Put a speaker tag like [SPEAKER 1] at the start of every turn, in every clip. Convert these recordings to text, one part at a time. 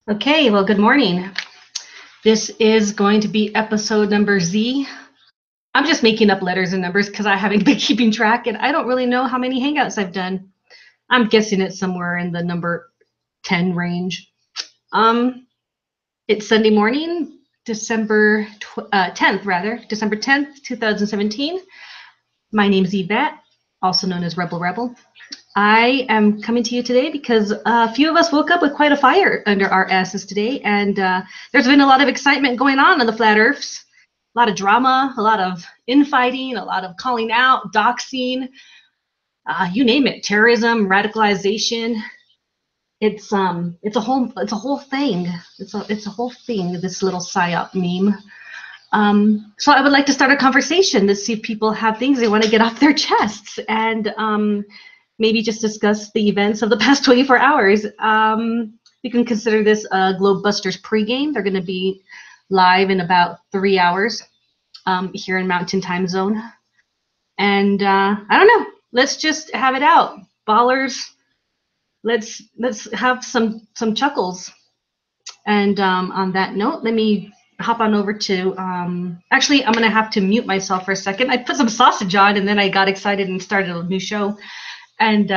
[SPEAKER 1] Okay, well, good morning. This is going to be episode number Z. I'm just making up letters and numbers because I haven't been keeping track, and I don't really know how many Hangouts I've done. I'm guessing it's somewhere in the number 10 range. It's Sunday morning, December 10th, 2017. My name's Yvette, also known as Rebel. I am coming to you today because a few of us woke up with quite a fire under our asses today, and there's been a lot of excitement going on the Flat Earths. A lot of drama, a lot of infighting, a lot of calling out, doxing, you name it, terrorism, radicalization. It's a whole thing. It's a whole thing. This little psyop meme. So I would like to start a conversation to see if people have things they want to get off their chests, and maybe just discuss the events of the past 24 hours. We can consider this a Globebusters pregame. They're going to be live in about 3 hours here in Mountain Time Zone. And I don't know. Let's just have it out, ballers. Let's have some chuckles. And on that note, let me hop on over to. Actually, I'm gonna have to mute myself for a second. I put some sausage on, and then I got excited and started a new show. And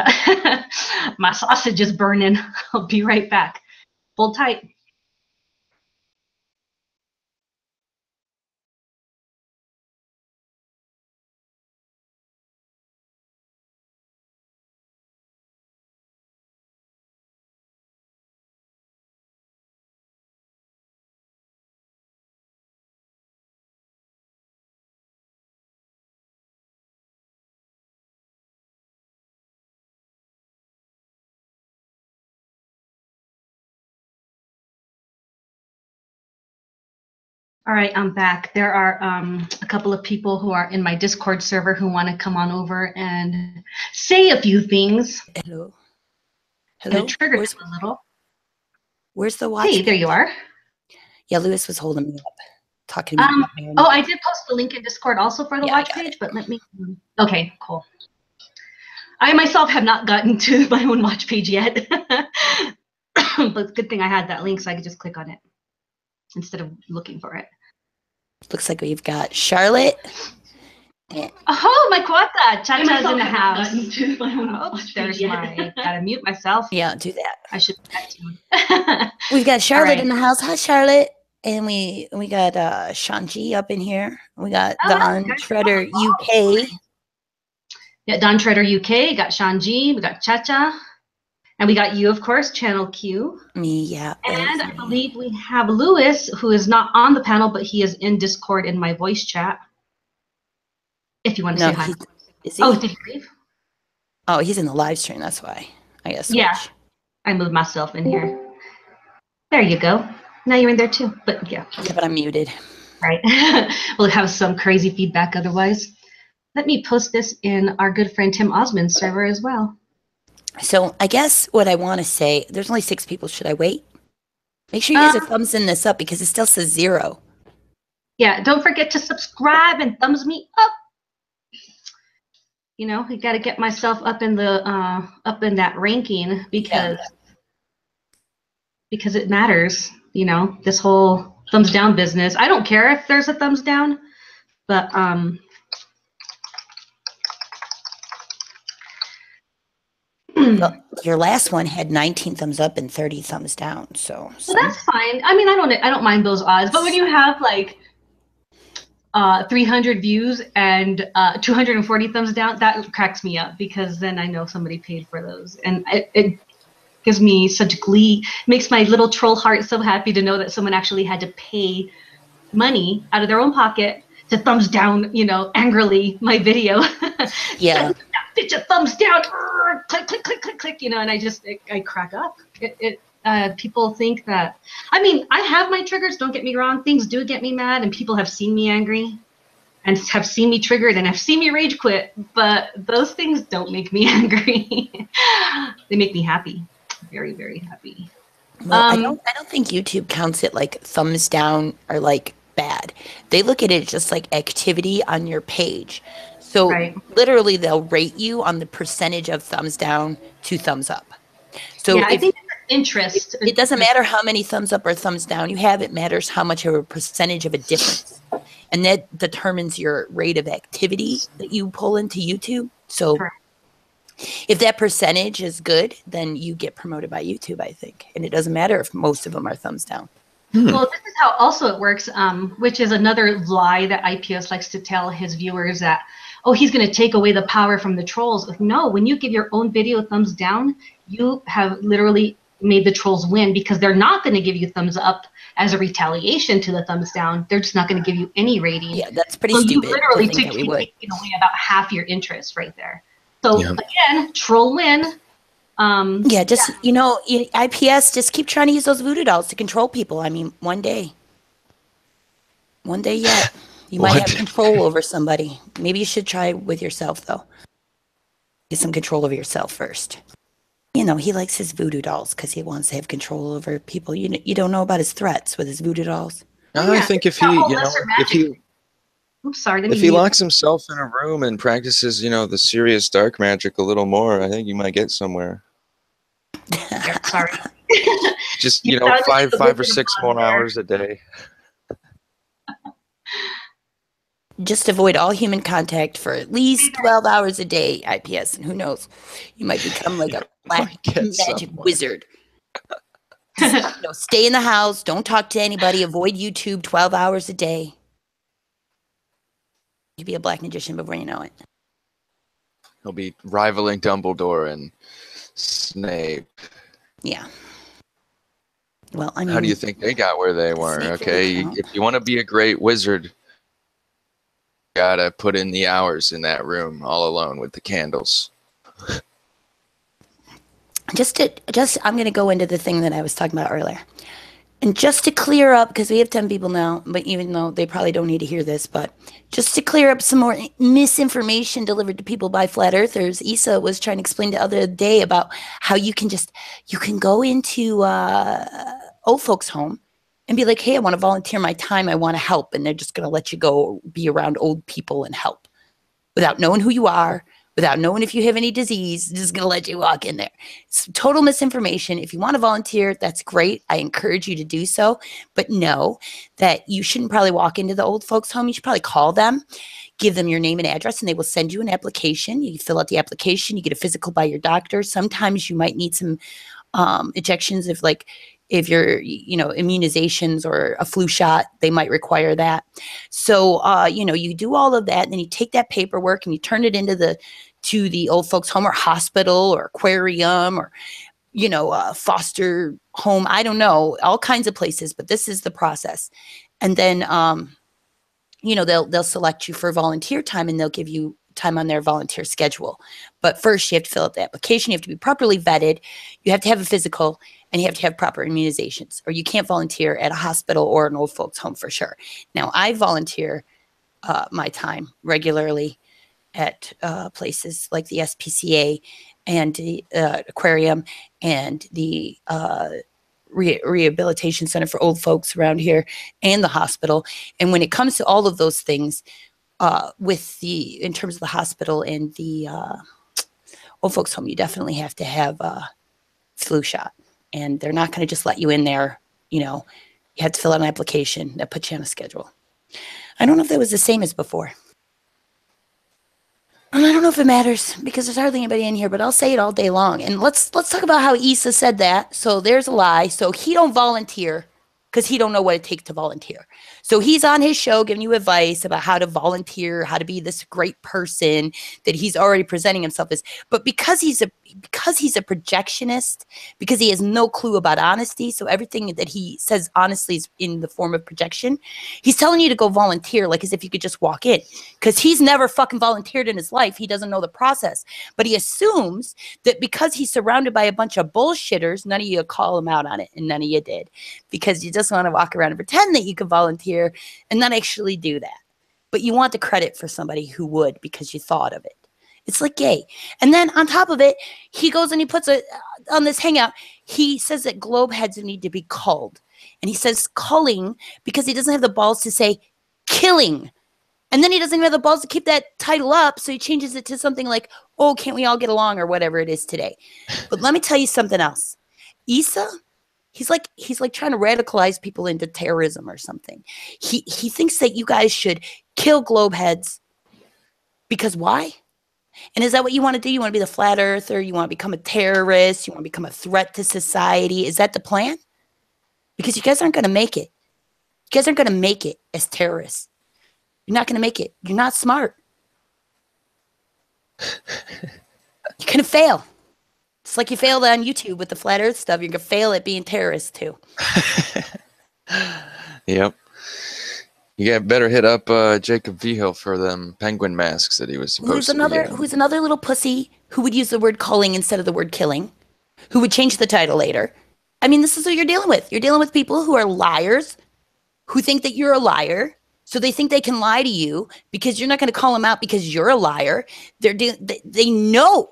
[SPEAKER 1] my sausage is burning. I'll be right back. Hold tight. All right, I'm back. There are a couple of people who are in my Discord server who want to come on over and say a few things.
[SPEAKER 2] Hello.
[SPEAKER 1] And trigger them a little.
[SPEAKER 2] Where's the watch?
[SPEAKER 1] Hey, there you are.
[SPEAKER 2] Yeah, Lewis was holding me up, talking to me.
[SPEAKER 1] Oh, I did post the link in Discord also for the watch page, but let me. Okay, cool. I myself have not gotten to my own watch page yet, but good thing I had that link so I could just click on it instead of looking for it.
[SPEAKER 2] Looks like we've got Charlotte.
[SPEAKER 1] Oh, my quota! Chacha's in the house. There's my. Gotta mute myself.
[SPEAKER 2] Yeah, do that.
[SPEAKER 1] I should do that too.
[SPEAKER 2] We've got Charlotte in the house. Hi, Charlotte. And we got Shanji up in here. We got Don Treader UK.
[SPEAKER 1] Yeah, Don Treader UK. Got Shanji. We got Chacha. And we got you, of course, Channel Q.
[SPEAKER 2] Me, yeah.
[SPEAKER 1] And I believe we have Lewis, who is not on the panel, but he is in Discord in my voice chat. If you want to say hi.
[SPEAKER 2] Is he?
[SPEAKER 1] Oh, did he leave?
[SPEAKER 2] Oh, he's in the live stream. That's why. I guess.
[SPEAKER 1] Yeah. I moved myself in here. There you go. Now you're in there too. But yeah.
[SPEAKER 2] Yeah, but I'm muted.
[SPEAKER 1] Right. We'll have some crazy feedback otherwise. Let me post this in our good friend Tim Osmond's server as well.
[SPEAKER 2] So I guess what I want to say, there's only 6 people. Should I wait? Make sure you guys are thumbsing this up because it still says 0.
[SPEAKER 1] Yeah, don't forget to subscribe and thumbs me up. You know, I got to get myself up in the up in that ranking because it matters. You know, this whole thumbs down business. I don't care if there's a thumbs down, but
[SPEAKER 2] well, your last one had 19 thumbs up and 30 thumbs down, so
[SPEAKER 1] well, that's fine. I mean, I don't mind those odds, but when you have like 300 views and 240 thumbs down, that cracks me up because then I know somebody paid for those, and it gives me such glee. Makes my little troll heart so happy to know that someone actually had to pay money out of their own pocket to thumbs down, you know, angrily my video.
[SPEAKER 2] Yeah.
[SPEAKER 1] Bitch, a thumbs down. Click, click, click, click, click. You know, and I crack up. People think that. I mean, I have my triggers. Don't get me wrong. Things do get me mad, and people have seen me angry, and have seen me triggered, and have seen me rage quit. But those things don't make me angry. They make me happy. Very, very happy.
[SPEAKER 2] Well, I don't think YouTube counts it like thumbs down or like bad. They look at it just like activity on your page. So
[SPEAKER 1] Right.
[SPEAKER 2] literally they'll rate you on the percentage of thumbs down to thumbs up. So
[SPEAKER 1] yeah, I think interest.
[SPEAKER 2] it doesn't matter how many thumbs up or thumbs down you have, it matters how much of a percentage of a difference. And that determines your rate of activity that you pull into YouTube. So
[SPEAKER 1] Correct.
[SPEAKER 2] if that percentage is good, then you get promoted by YouTube, I think. And it doesn't matter if most of them are thumbs down.
[SPEAKER 1] Well, this is how also it works, which is another lie that IPS likes to tell his viewers that, oh, he's going to take away the power from the trolls. No, when you give your own video thumbs down, you have literally made the trolls win, because they're not going to give you thumbs up as a retaliation to the thumbs down. They're just not going to give you any rating.
[SPEAKER 2] Yeah, that's pretty
[SPEAKER 1] so
[SPEAKER 2] stupid.
[SPEAKER 1] You literally
[SPEAKER 2] to think that we would.
[SPEAKER 1] taking away about half your interest right there. So again, troll win.
[SPEAKER 2] You know, IPS, just keep trying to use those voodoo dolls to control people. I mean, one day yet, you might have control over somebody. Maybe you should try with yourself, though. Get some control over yourself first. You know, he likes his voodoo dolls because he wants to have control over people. You don't know about his threats with his voodoo dolls.
[SPEAKER 3] I think if he, if he locks himself in a room and practices, the serious dark magic a little more, I think you might get somewhere.
[SPEAKER 1] Yeah, sorry.
[SPEAKER 3] Just, 5 or 6 more hours a day.
[SPEAKER 2] Just avoid all human contact for at least 12 hours a day, IPS. And who knows, you might become like a black magic wizard. Just, stay in the house. Don't talk to anybody. Avoid YouTube 12 hours a day. You'll be a black magician before you know it.
[SPEAKER 3] He'll be rivaling Dumbledore and Snape.
[SPEAKER 2] Yeah. Well, I mean,
[SPEAKER 3] how do you think they got where they were? Okay, if you want to be a great wizard, you gotta put in the hours in that room all alone with the candles.
[SPEAKER 2] I'm gonna go into the thing that I was talking about earlier. And just to clear up, because we have 10 people now, but even though they probably don't need to hear this, but just to clear up some more misinformation delivered to people by flat earthers, Issa was trying to explain the other day about how you can go into old folks' home and be like, hey, I want to volunteer my time. I want to help. And they're just going to let you go be around old people and help without knowing who you are, without knowing if you have any disease, just going to let you walk in there. It's total misinformation. If you want to volunteer, that's great. I encourage you to do so. But know that you shouldn't probably walk into the old folks' home. You should probably call them, give them your name and address, and they will send you an application. You fill out the application. You get a physical by your doctor. Sometimes you might need some injections if you're, immunizations or a flu shot, they might require that. So, you do all of that, and then you take that paperwork and you turn it into to the old folks home or hospital or aquarium or, foster home. I don't know, all kinds of places, but this is the process. And then, they'll select you for volunteer time, and they'll give you time on their volunteer schedule. But first you have to fill out the application. You have to be properly vetted. You have to have a physical, and you have to have proper immunizations, or you can't volunteer at a hospital or an old folks home for sure. Now, I volunteer my time regularly at places like the SPCA and the aquarium and the rehabilitation center for old folks around here and the hospital. And when it comes to all of those things, in terms of the hospital and the old folks home, you definitely have to have a flu shot. And they're not going to just let you in there. You have to fill out an application that puts you on a schedule. I don't know if that was the same as before. And I don't know if it matters because there's hardly anybody in here, but I'll say it all day long. And let's talk about how Issa said that. So there's a lie. So he don't volunteer because he don't know what it takes to volunteer. So he's on his show giving you advice about how to volunteer, how to be this great person that he's already presenting himself as. But because he's a projectionist, because he has no clue about honesty, so everything that he says honestly is in the form of projection, he's telling you to go volunteer like as if you could just walk in. Because he's never fucking volunteered in his life. He doesn't know the process. But he assumes that because he's surrounded by a bunch of bullshitters, none of you call him out on it, and none of you did. Because you just want to walk around and pretend that you can volunteer and not actually do that. But you want the credit for somebody who would because you thought of it. It's like gay. And then on top of it, he goes and he puts on this hangout, he says that globe heads need to be culled. And he says culling because he doesn't have the balls to say killing. And then he doesn't even have the balls to keep that title up, so he changes it to something like, oh, can't we all get along, or whatever it is today. But let me tell you something else. Issa, he's like trying to radicalize people into terrorism or something. He thinks that you guys should kill globe heads. Because why? And is that what you want to do? You want to be the flat earther? You want to become a terrorist? You want to become a threat to society? Is that the plan? Because you guys aren't going to make it. You guys aren't going to make it as terrorists. You're not going to make it. You're not smart. You're going to fail. It's like you failed on YouTube with the flat earth stuff. You're going to fail at being terrorists too.
[SPEAKER 3] Yep. You better hit up Jacob Vigil for them penguin masks that he was supposed to be getting.
[SPEAKER 2] Who's another little pussy who would use the word culling instead of the word killing, who would change the title later. I mean, this is what you're dealing with. You're dealing with people who are liars, who think that you're a liar. So they think they can lie to you because you're not going to call them out because you're a liar. They know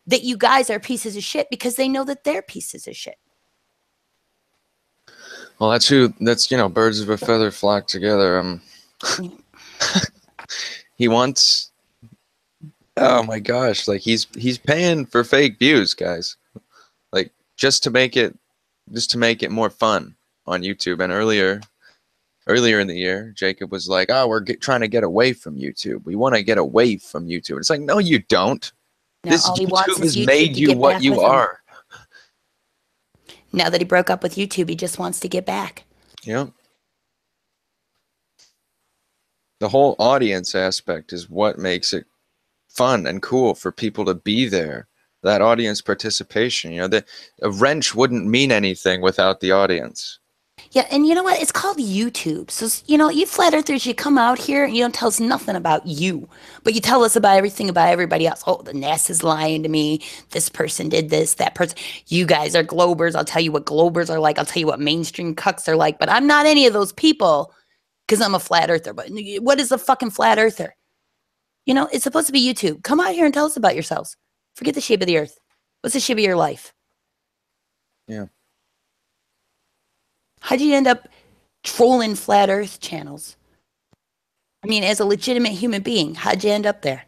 [SPEAKER 2] that you guys are pieces of shit because they know that they're pieces of shit.
[SPEAKER 3] Well, that's birds of a feather flock together. He wants, oh my gosh, like he's paying for fake views, guys. Like just to make it more fun on YouTube. And earlier in the year, Jacob was like, "Oh, we're trying to get away from YouTube. We want to get away from YouTube." It's like, no, you don't.
[SPEAKER 2] No,
[SPEAKER 3] this YouTube has made you what you are.
[SPEAKER 2] Now that he broke up with YouTube, he just wants to get back.
[SPEAKER 3] Yeah. The whole audience aspect is what makes it fun and cool for people to be there. That audience participation, a wrench wouldn't mean anything without the audience.
[SPEAKER 2] Yeah, and you know what? It's called YouTube. So, you flat earthers, you come out here and you don't tell us nothing about you, but you tell us about everything about everybody else. Oh, the NASA's lying to me. This person did this, that person. You guys are globers. I'll tell you what globers are like. I'll tell you what mainstream cucks are like, but I'm not any of those people because I'm a flat earther. But what is a fucking flat earther? It's supposed to be YouTube. Come out here and tell us about yourselves. Forget the shape of the earth. What's the shape of your life?
[SPEAKER 3] Yeah.
[SPEAKER 2] How'd you end up trolling flat earth channels? I mean, as a legitimate human being, how'd you end up there?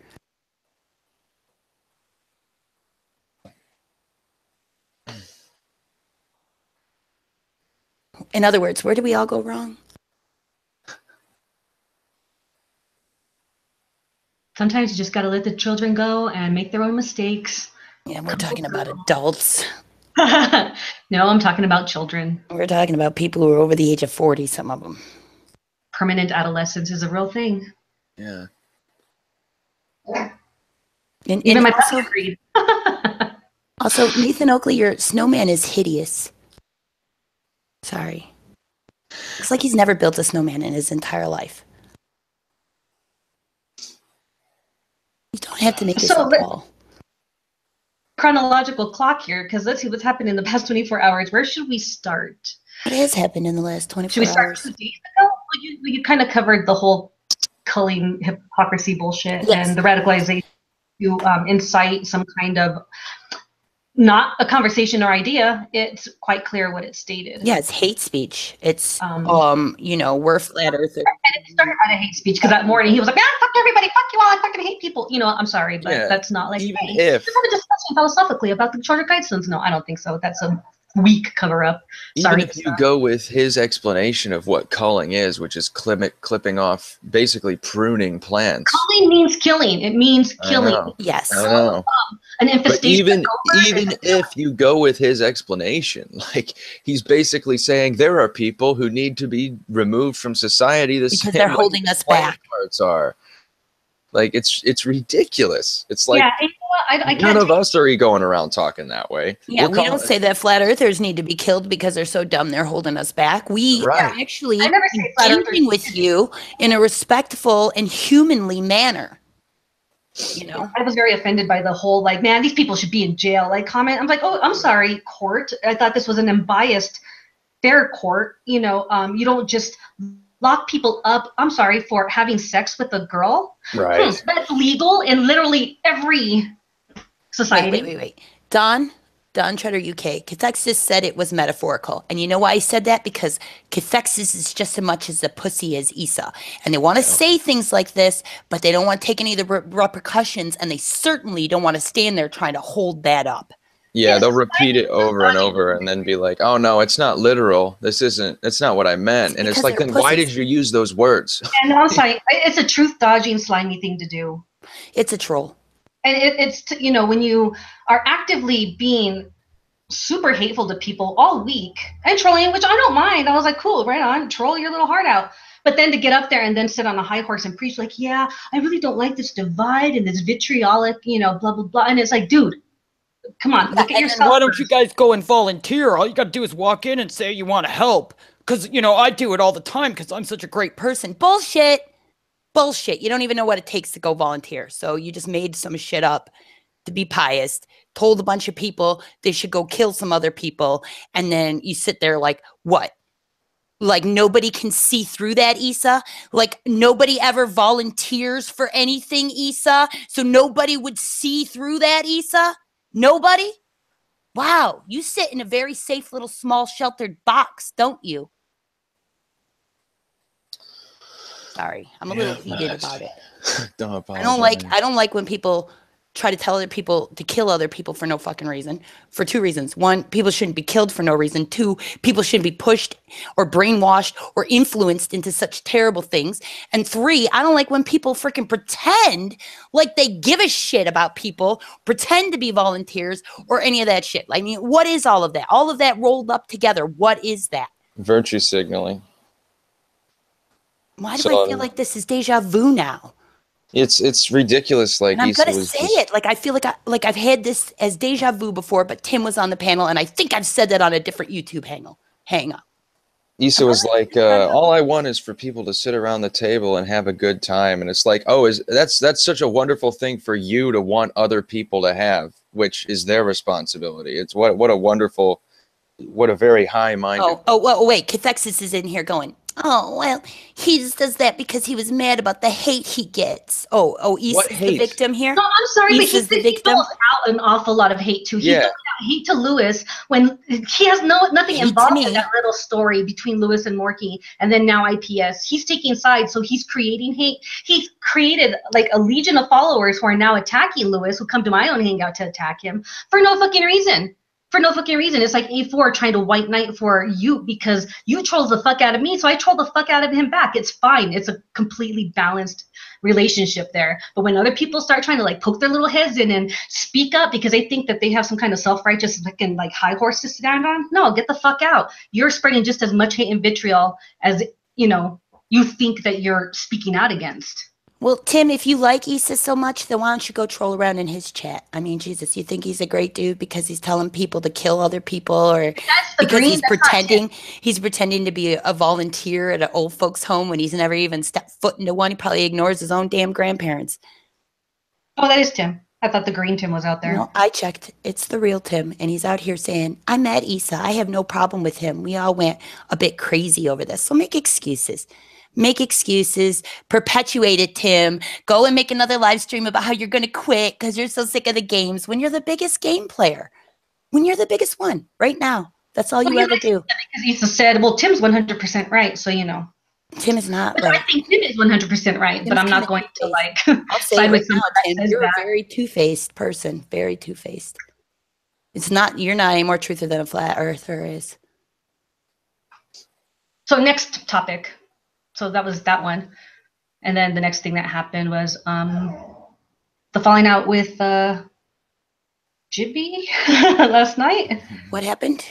[SPEAKER 2] In other words, where did we all go wrong?
[SPEAKER 1] Sometimes you just got to let the children go and make their own mistakes.
[SPEAKER 2] Yeah, we're talking about adults.
[SPEAKER 1] No, I'm talking about children.
[SPEAKER 2] We're talking about people who are over the age of 40, some of them.
[SPEAKER 1] Permanent adolescence is a real thing.
[SPEAKER 3] Yeah.
[SPEAKER 1] Even my puppy agreed.
[SPEAKER 2] Also, Nathan Oakley, your snowman is hideous. Sorry. Looks like he's never built a snowman in his entire life. You don't have to make yourself tall.
[SPEAKER 1] Chronological clock here, because let's see what's happened in the past 24 hours. Where should we start?
[SPEAKER 2] What has happened in the last 24 hours?
[SPEAKER 1] Should we start 2 days ago? Well, you kind of covered the whole culling hypocrisy bullshit and the radicalization to incite some kind of, not a conversation or idea. It's quite clear what it stated.
[SPEAKER 2] Yeah, it's hate speech. It's, we're flat earthers.
[SPEAKER 1] And it started out of hate speech because that morning he was like, fuck everybody, fuck you all, I fucking hate people. I'm sorry, but that's not like,
[SPEAKER 3] even
[SPEAKER 1] if we're having a discussion philosophically about the Charter Guidestones. No, I don't think so. That's a weak cover-up.
[SPEAKER 3] Even if you go with his explanation of what culling is, which is clipping off, basically pruning plants.
[SPEAKER 1] Culling means killing. It means killing.
[SPEAKER 2] Yes.
[SPEAKER 3] I know.
[SPEAKER 1] An infestation.
[SPEAKER 3] But even if you go with his explanation, like he's basically saying there are people who need to be removed from society
[SPEAKER 2] because they're holding us back.
[SPEAKER 3] Parts are. Like it's ridiculous. It's like
[SPEAKER 1] you know what? I
[SPEAKER 3] none of us are going around talking that way.
[SPEAKER 2] Yeah, we don't say that flat earthers need to be killed because they're so dumb they're holding us back. We are actually engaging with you in a respectful and humanly manner.
[SPEAKER 1] I was very offended by the whole like, man, these people should be in jail like comment. I'm like, oh, I'm sorry, court. I thought this was an unbiased, fair court. You don't just lock people up, I'm sorry, for having sex with a girl.
[SPEAKER 3] Right.
[SPEAKER 1] That's legal in literally every society.
[SPEAKER 2] Wait. Don, Don Treader UK, Cathexis said it was metaphorical. And you know why he said that? Because Cathexis is just as much as a pussy as Issa. And they want to say things like this, but they don't want to take any of the repercussions, and they certainly don't want to stand there trying to hold that up.
[SPEAKER 3] Yeah, they'll repeat it over and over and then be like, oh, no, it's not literal. It's not what I meant. And it's like, then why did you use those words?
[SPEAKER 1] And I'm sorry, it's a truth dodging, slimy thing to do.
[SPEAKER 2] It's a troll.
[SPEAKER 1] And it's, you know, when you are actively being super hateful to people all week and trolling, which I don't mind. I was like, cool, right on, troll your little heart out. But then to get up there and then sit on a high horse and preach like, yeah, I really don't like this divide and this vitriolic, you know, blah, blah, blah. And it's like, dude, come on, look at yourself.
[SPEAKER 4] Why don't you guys go and volunteer? All you got to do is walk in and say you want to help. Because, you know, I do it all the time because I'm such a great person.
[SPEAKER 2] Bullshit. Bullshit. You don't even know what it takes to go volunteer. So you just made some shit up to be pious, told a bunch of people they should go kill some other people. And then you sit there like, what? Like nobody can see through that, Issa? Like nobody ever volunteers for anything, Issa? So nobody would see through that, Issa? Nobody? Wow, you sit in a very safe little small sheltered box, don't you? Sorry, I'm a little heated about it.
[SPEAKER 3] Don't apologize.
[SPEAKER 2] I don't like when people try to tell other people to kill other people for no fucking reason. For two reasons. One, people shouldn't be killed for no reason. Two, people shouldn't be pushed or brainwashed or influenced into such terrible things. And three, I don't like when people freaking pretend like they give a shit about people, pretend to be volunteers or any of that shit. I mean, what is all of that? All of that rolled up together. What is that?
[SPEAKER 3] Virtue signaling.
[SPEAKER 2] Why do I feel like this is deja vu now?
[SPEAKER 3] It's ridiculous. Like,
[SPEAKER 2] and I'm gonna say it. Like I feel like I've had this as deja vu before, but Tim was on the panel, and I think I've said that on a different YouTube hang up.
[SPEAKER 3] Issa was like, all I want is for people to sit around the table and have a good time. And it's like, oh, that's such a wonderful thing for you to want other people to have, which is their responsibility. It's what a wonderful, what a very high-minded.
[SPEAKER 2] Oh, wait, Cathexis is in here going, oh, well, he just does that because he was mad about the hate he gets. Oh, Issa's the victim here?
[SPEAKER 1] No, I'm sorry,
[SPEAKER 2] Issa's
[SPEAKER 1] but he doles out an awful lot of hate, too. He doles out hate to Lewis when he has nothing involved in that little story between Lewis and Morky, and then now IPS. He's taking sides, so he's creating hate. He's created, like, a legion of followers who are now attacking Lewis, who come to my own hangout to attack him for no fucking reason. For no fucking reason. It's like A4 trying to white knight for you because you trolled the fuck out of me, so I trolled the fuck out of him back. It's fine. It's a completely balanced relationship there. But when other people start trying to like poke their little heads in and speak up because they think that they have some kind of self-righteous fucking like high horse to stand on, no, get the fuck out. You're spreading just as much hate and vitriol as, you know, you think that you're speaking out against.
[SPEAKER 2] Well, Tim, if you like Issa so much, then why don't you go troll around in his chat? I mean, Jesus, you think he's a great dude because he's telling people to kill other people, or because he's pretending to be a volunteer at an old folks home when he's never even stepped foot into one. He probably ignores his own damn grandparents.
[SPEAKER 1] Oh, that is Tim. I thought the green Tim was out there.
[SPEAKER 2] No, I checked. It's the real Tim, and he's out here saying, I'm mad Issa. I have no problem with him. We all went a bit crazy over this, so make excuses. Make excuses, perpetuate it, Tim. Go and make another live stream about how you're going to quit because you're so sick of the games when you're the biggest game player. When you're the biggest one right now. That's all you ever do.
[SPEAKER 1] Because Issa said, well, Tim's 100% right, so you know.
[SPEAKER 2] Tim is not right.
[SPEAKER 1] I think Tim is 100% right, Tim's but I'm not going to like
[SPEAKER 2] I'll say right now, Tim, you're a very two-faced person. Very two-faced. You're not any more truther than a flat earther is.
[SPEAKER 1] So next topic. So that was that one. And then the next thing that happened was the falling out with Jibby last night.
[SPEAKER 2] What happened?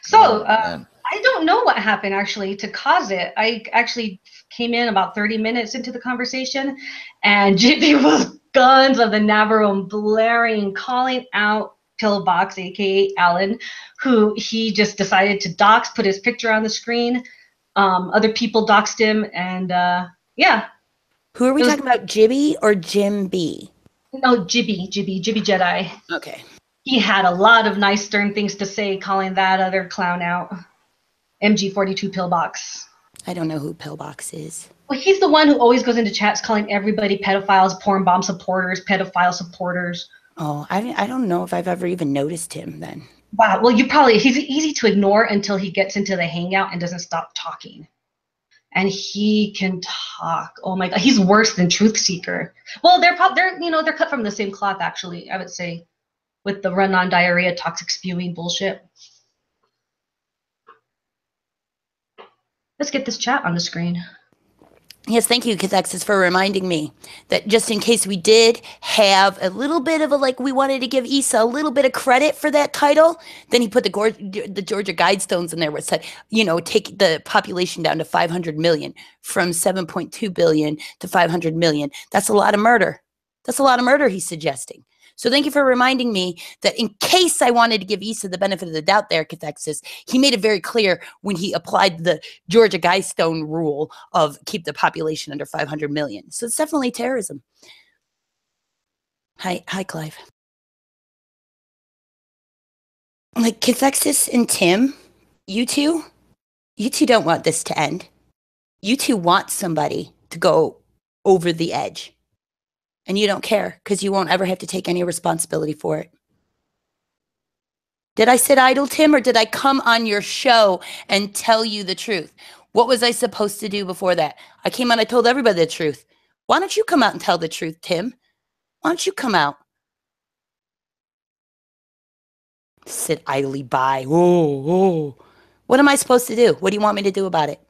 [SPEAKER 1] So I don't know what happened actually to cause it. I actually came in about 30 minutes into the conversation and Jibby was guns of the Navarone blaring, calling out Pillbox, aka Alan, who he just decided to dox, put his picture on the screen. Other people doxed him, and yeah.
[SPEAKER 2] Who are we talking about, Jibby or Jim B?
[SPEAKER 1] No, Jibby Jedi.
[SPEAKER 2] Okay.
[SPEAKER 1] He had a lot of nice, stern things to say, calling that other clown out. MG42 Pillbox.
[SPEAKER 2] I don't know who Pillbox is.
[SPEAKER 1] Well, he's the one who always goes into chats calling everybody pedophiles, porn bomb supporters, pedophile supporters.
[SPEAKER 2] Oh, I don't know if I've ever even noticed him then.
[SPEAKER 1] Wow. Well, he's easy to ignore until he gets into the hangout and doesn't stop talking. And he can talk. Oh my God, he's worse than Truth Seeker. Well, they're cut from the same cloth, actually, I would say, with the run-on diarrhea, toxic spewing bullshit. Let's get this chat on the screen.
[SPEAKER 2] Yes, thank you, Cathexis, for reminding me that just in case we did have a little bit of we wanted to give Issa a little bit of credit for that title, then he put the Georgia Guidestones in there where it said, take the population down to 500 million from 7.2 billion to 500 million. That's a lot of murder. That's a lot of murder he's suggesting. So thank you for reminding me that in case I wanted to give Issa the benefit of the doubt there, Cathexis, he made it very clear when he applied the Georgia Guidestone rule of keep the population under 500 million. So it's definitely terrorism. Hi, Clive. Like Cathexis and Tim, you two don't want this to end. You two want somebody to go over the edge. And you don't care because you won't ever have to take any responsibility for it. Did I sit idle, Tim, or did I come on your show and tell you the truth? What was I supposed to do before that? I came on, I told everybody the truth. Why don't you come out and tell the truth, Tim? Why don't you come out? Sit idly by. Whoa. What am I supposed to do? What do you want me to do about it?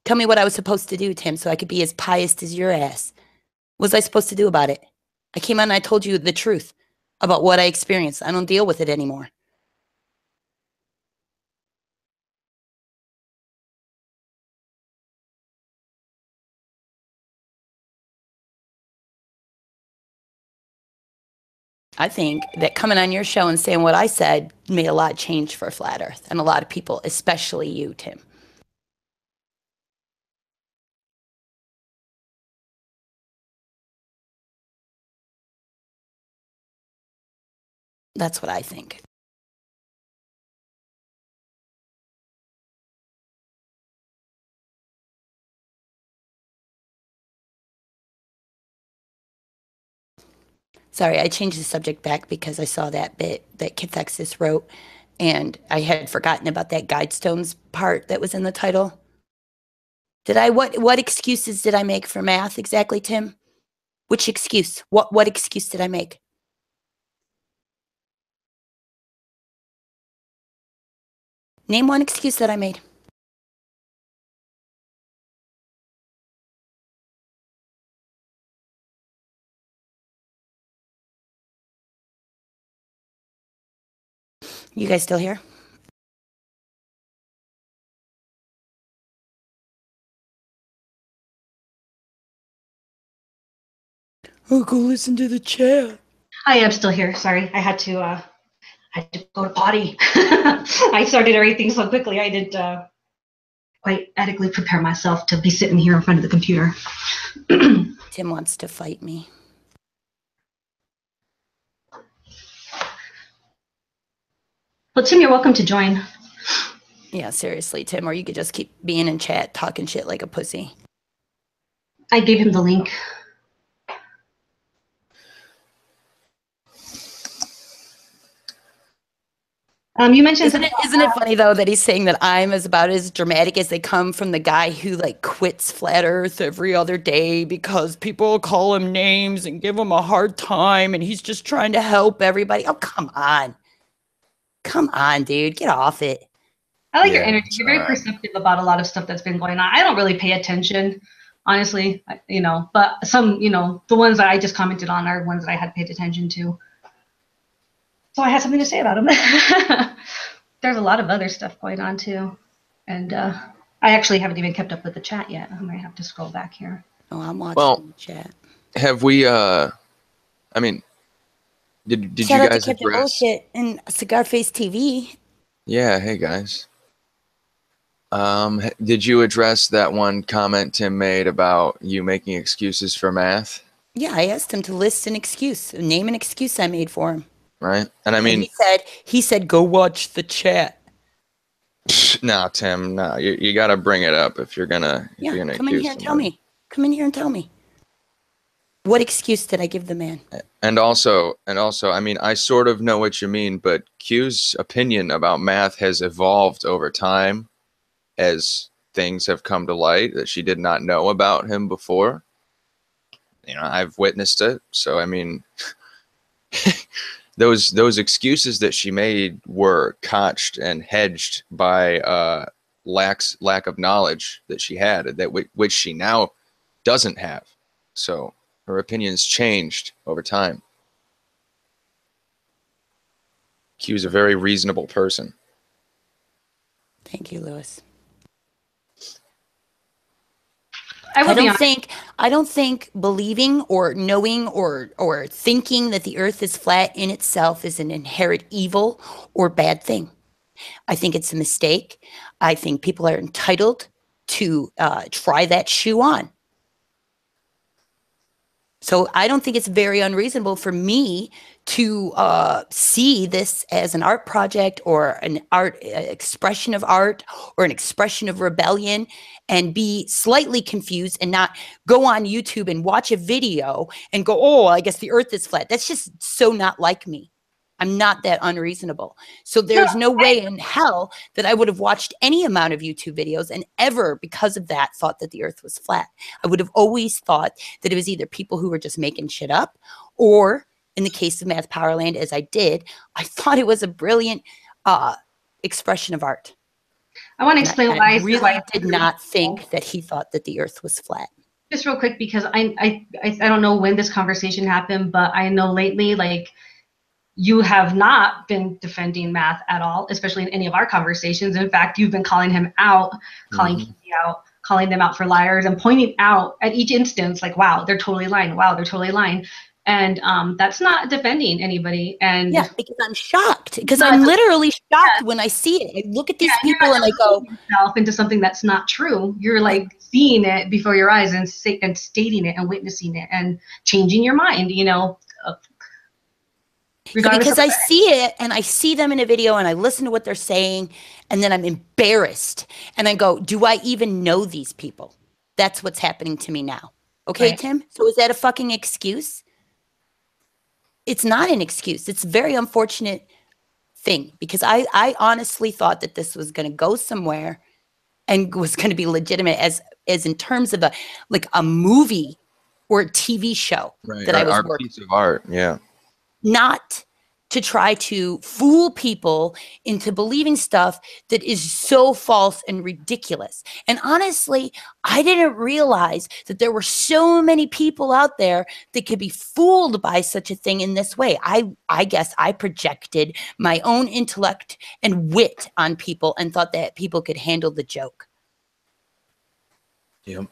[SPEAKER 2] Tell me what I was supposed to do, Tim, so I could be as pious as your ass. What was I supposed to do about it? I came on and I told you the truth about what I experienced. I don't deal with it anymore. I think that coming on your show and saying what I said made a lot of change for Flat Earth and a lot of people, especially you, Tim. That's what I think. Sorry, I changed the subject back because I saw that bit that Cathexis wrote, and I had forgotten about that Guidestones part that was in the title. Did I? What excuses did I make for math exactly, Tim? Which excuse? What excuse did I make? Name one excuse that I made. You guys still here? Oh, go listen to the chat.
[SPEAKER 1] I am still here. Sorry, I had to go to potty. I started everything so quickly. I didn't quite adequately prepare myself to be sitting here in front of the computer.
[SPEAKER 2] Tim wants to fight me.
[SPEAKER 1] Well, Tim, you're welcome to join.
[SPEAKER 2] Yeah, seriously, Tim, or you could just keep being in chat talking shit like a pussy.
[SPEAKER 1] I gave him the link. You mentioned
[SPEAKER 2] isn't it funny though that he's saying that I'm about as dramatic as they come from the guy who quits Flat Earth every other day because people call him names and give him a hard time and he's just trying to help everybody. Oh, come on, dude, get off it.
[SPEAKER 1] I like your energy. You're very perceptive about a lot of stuff that's been going on. I don't really pay attention, honestly, but some, the ones that I just commented on are ones that I had paid attention to. So I had something to say about them. There's a lot of other stuff going on too. And I actually haven't even kept up with the chat yet. I'm going to have to scroll back here.
[SPEAKER 2] Oh, I'm watching the chat.
[SPEAKER 3] Have we, I mean, did you guys
[SPEAKER 2] address bullshit in Cigar Face TV?
[SPEAKER 3] Yeah, hey guys. Did you address that one comment Tim made about you making excuses for math?
[SPEAKER 2] Yeah, I asked him to list an excuse, name an excuse I made for him.
[SPEAKER 3] Right, and I mean,
[SPEAKER 2] he said, go watch the chat.
[SPEAKER 3] No, Tim, no, you got to bring it up if you're gonna.
[SPEAKER 2] Come in here and tell me. Come in here and tell me. What excuse did I give the man?
[SPEAKER 3] And also, I mean, I sort of know what you mean, but Q's opinion about math has evolved over time as things have come to light that she did not know about him before. You know, I've witnessed it. So, I mean, those excuses that she made were cotched and hedged by lack of knowledge that she had, that which she now doesn't have. So her opinions changed over time. Q's a very reasonable person.
[SPEAKER 2] Thank you, Lewis.
[SPEAKER 1] I
[SPEAKER 2] don't think believing or knowing or thinking that the earth is flat in itself is an inherent evil or bad thing. I think it's a mistake. I think people are entitled to try that shoe on. So I don't think it's very unreasonable for me to see this as an art project or an art expression of art or an expression of rebellion and be slightly confused and not go on YouTube and watch a video and go, oh, I guess the earth is flat. That's just so not like me. I'm not that unreasonable. So there's no way in hell that I would have watched any amount of YouTube videos and ever, because of that, thought that the earth was flat. I would have always thought that it was either people who were just making shit up, or in the case of Math Powerland, as I did, I thought it was a brilliant expression of art.
[SPEAKER 1] I want to explain why
[SPEAKER 2] I really did not think that he thought that the earth was flat.
[SPEAKER 1] Just real quick, because I don't know when this conversation happened, but I know lately, like, you have not been defending Math at all, especially in any of our conversations. In fact, you've been calling him out, calling Casey out, calling them out for liars, and pointing out at each instance, like, wow, they're totally lying. Wow, they're totally lying. And that's not defending anybody. And
[SPEAKER 2] yeah, because I'm shocked. Because I'm literally shocked when I see it. I look at these people and I go,
[SPEAKER 1] yourself into something that's not true. You're like seeing it before your eyes and stating it and witnessing it and changing your mind, you know.
[SPEAKER 2] Because I see it and I see them in a video and I listen to what they're saying and then I'm embarrassed and I go, do I even know these people? That's what's happening to me now. Okay, right. Tim? So is that a fucking excuse? It's not an excuse. It's a very unfortunate thing because I honestly thought that this was going to go somewhere and was going to be legitimate as in terms of a movie or a TV show that I was working.
[SPEAKER 3] Piece of art, yeah.
[SPEAKER 2] Not to try to fool people into believing stuff that is so false and ridiculous. And honestly, I didn't realize that there were so many people out there that could be fooled by such a thing in this way. I guess I projected my own intellect and wit on people and thought that people could handle the joke.
[SPEAKER 3] Yep.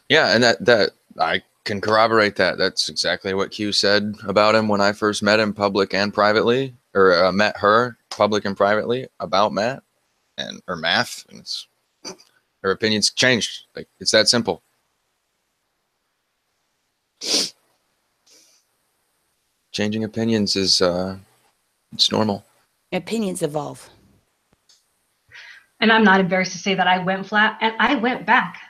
[SPEAKER 3] Yeah, and that I can corroborate that. That's exactly what Q said about him when I first met him public and privately, or met her public and privately about Matt or Math. And her opinions changed. Like, it's that simple. Changing opinions is it's normal.
[SPEAKER 2] Opinions evolve.
[SPEAKER 1] And I'm not embarrassed to say that I went flat and I went back.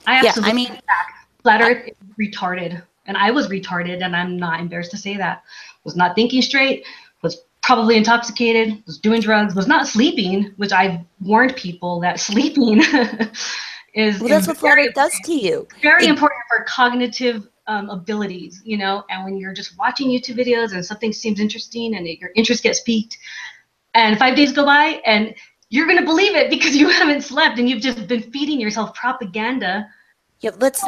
[SPEAKER 1] I absolutely went back. Flat Earth is retarded, and I was retarded, and I'm not embarrassed to say that. Was not thinking straight, was probably intoxicated, was doing drugs, was not sleeping, which I've warned people that sleeping is
[SPEAKER 2] that's what Flat Earth does to you.
[SPEAKER 1] Very important for cognitive abilities, you know. And when you're just watching YouTube videos and something seems interesting and your interest gets piqued, and 5 days go by and you're gonna believe it because you haven't slept and you've just been feeding yourself propaganda.
[SPEAKER 2] Yeah, let's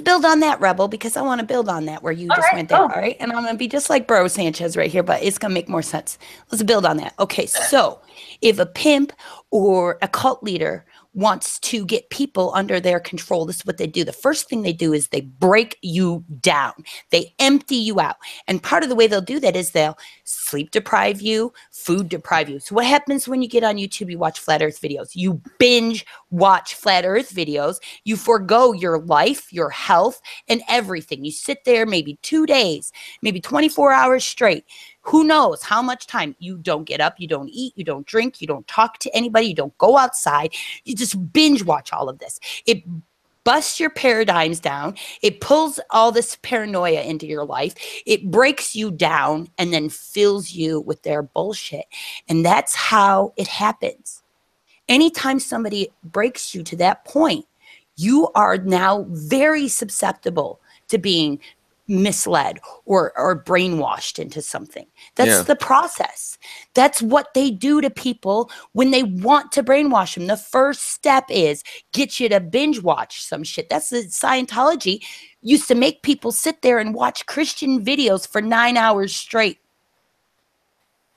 [SPEAKER 2] build on that, Rebel, because I want to build on that where you just went there, all right? And I'm going to be just like Bro Sanchez right here, but it's going to make more sense. Let's build on that. Okay, so if a pimp or a cult leader wants to get people under their control, this is what they do. The first thing they do is they break you down. They empty you out. And part of the way they'll do that is they'll sleep deprive you, food deprive you. So what happens when you get on YouTube, you watch Flat Earth videos? You binge watch Flat Earth videos. You forego your life, your health, and everything. You sit there maybe 2 days, maybe 24 hours straight. Who knows how much time? You don't get up, you don't eat, you don't drink, you don't talk to anybody, you don't go outside. You just binge watch all of this. It busts your paradigms down. It pulls all this paranoia into your life. It breaks you down and then fills you with their bullshit. And that's how it happens. Anytime somebody breaks you to that point, you are now very susceptible to being misled or brainwashed into something. That's the process. That's what they do to people when they want to brainwash them. The first step is get you to binge watch some shit. That's the Scientology used to make people sit there and watch Christian videos for 9 hours straight.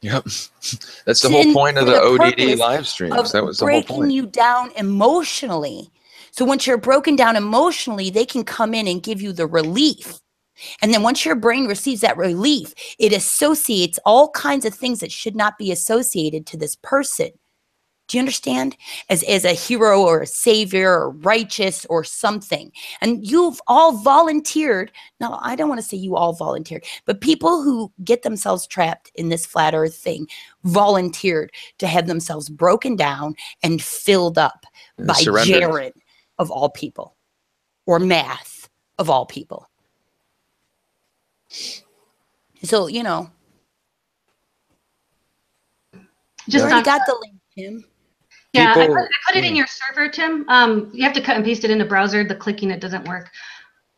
[SPEAKER 3] Yep. That's the whole point of the ODD live streams. That was the whole point.
[SPEAKER 2] Breaking you down emotionally. So once you're broken down emotionally, they can come in and give you the relief. And then once your brain receives that relief, it associates all kinds of things that should not be associated to this person. Do you understand? As a hero or a savior or righteous or something. And you've all volunteered. No, I don't want to say you all volunteered, but people who get themselves trapped in this flat earth thing volunteered to have themselves broken down and filled up by Jared of all people, or math of all people. So, you know,
[SPEAKER 1] just
[SPEAKER 2] already got the link, Tim.
[SPEAKER 1] Yeah, I put it in your server, Tim. You have to cut and paste it in the browser. The clicking it doesn't work.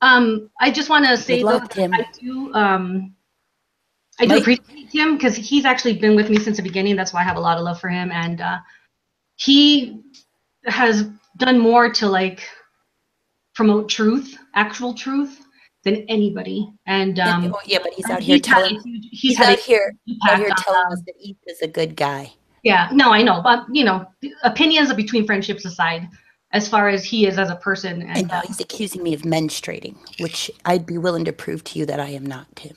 [SPEAKER 1] I just want to say though, I do appreciate Tim because he's actually been with me since the beginning. That's why I have a lot of love for him, and he has done more to like promote truth, actual truth, than anybody. And
[SPEAKER 2] but he's out here telling he's out here telling us that Ethan is a good guy.
[SPEAKER 1] Yeah, no, I know, but you know, opinions between friendships aside, as far as he is as a person, and
[SPEAKER 2] now he's accusing me of menstruating, which I'd be willing to prove to you that I am not, Tim.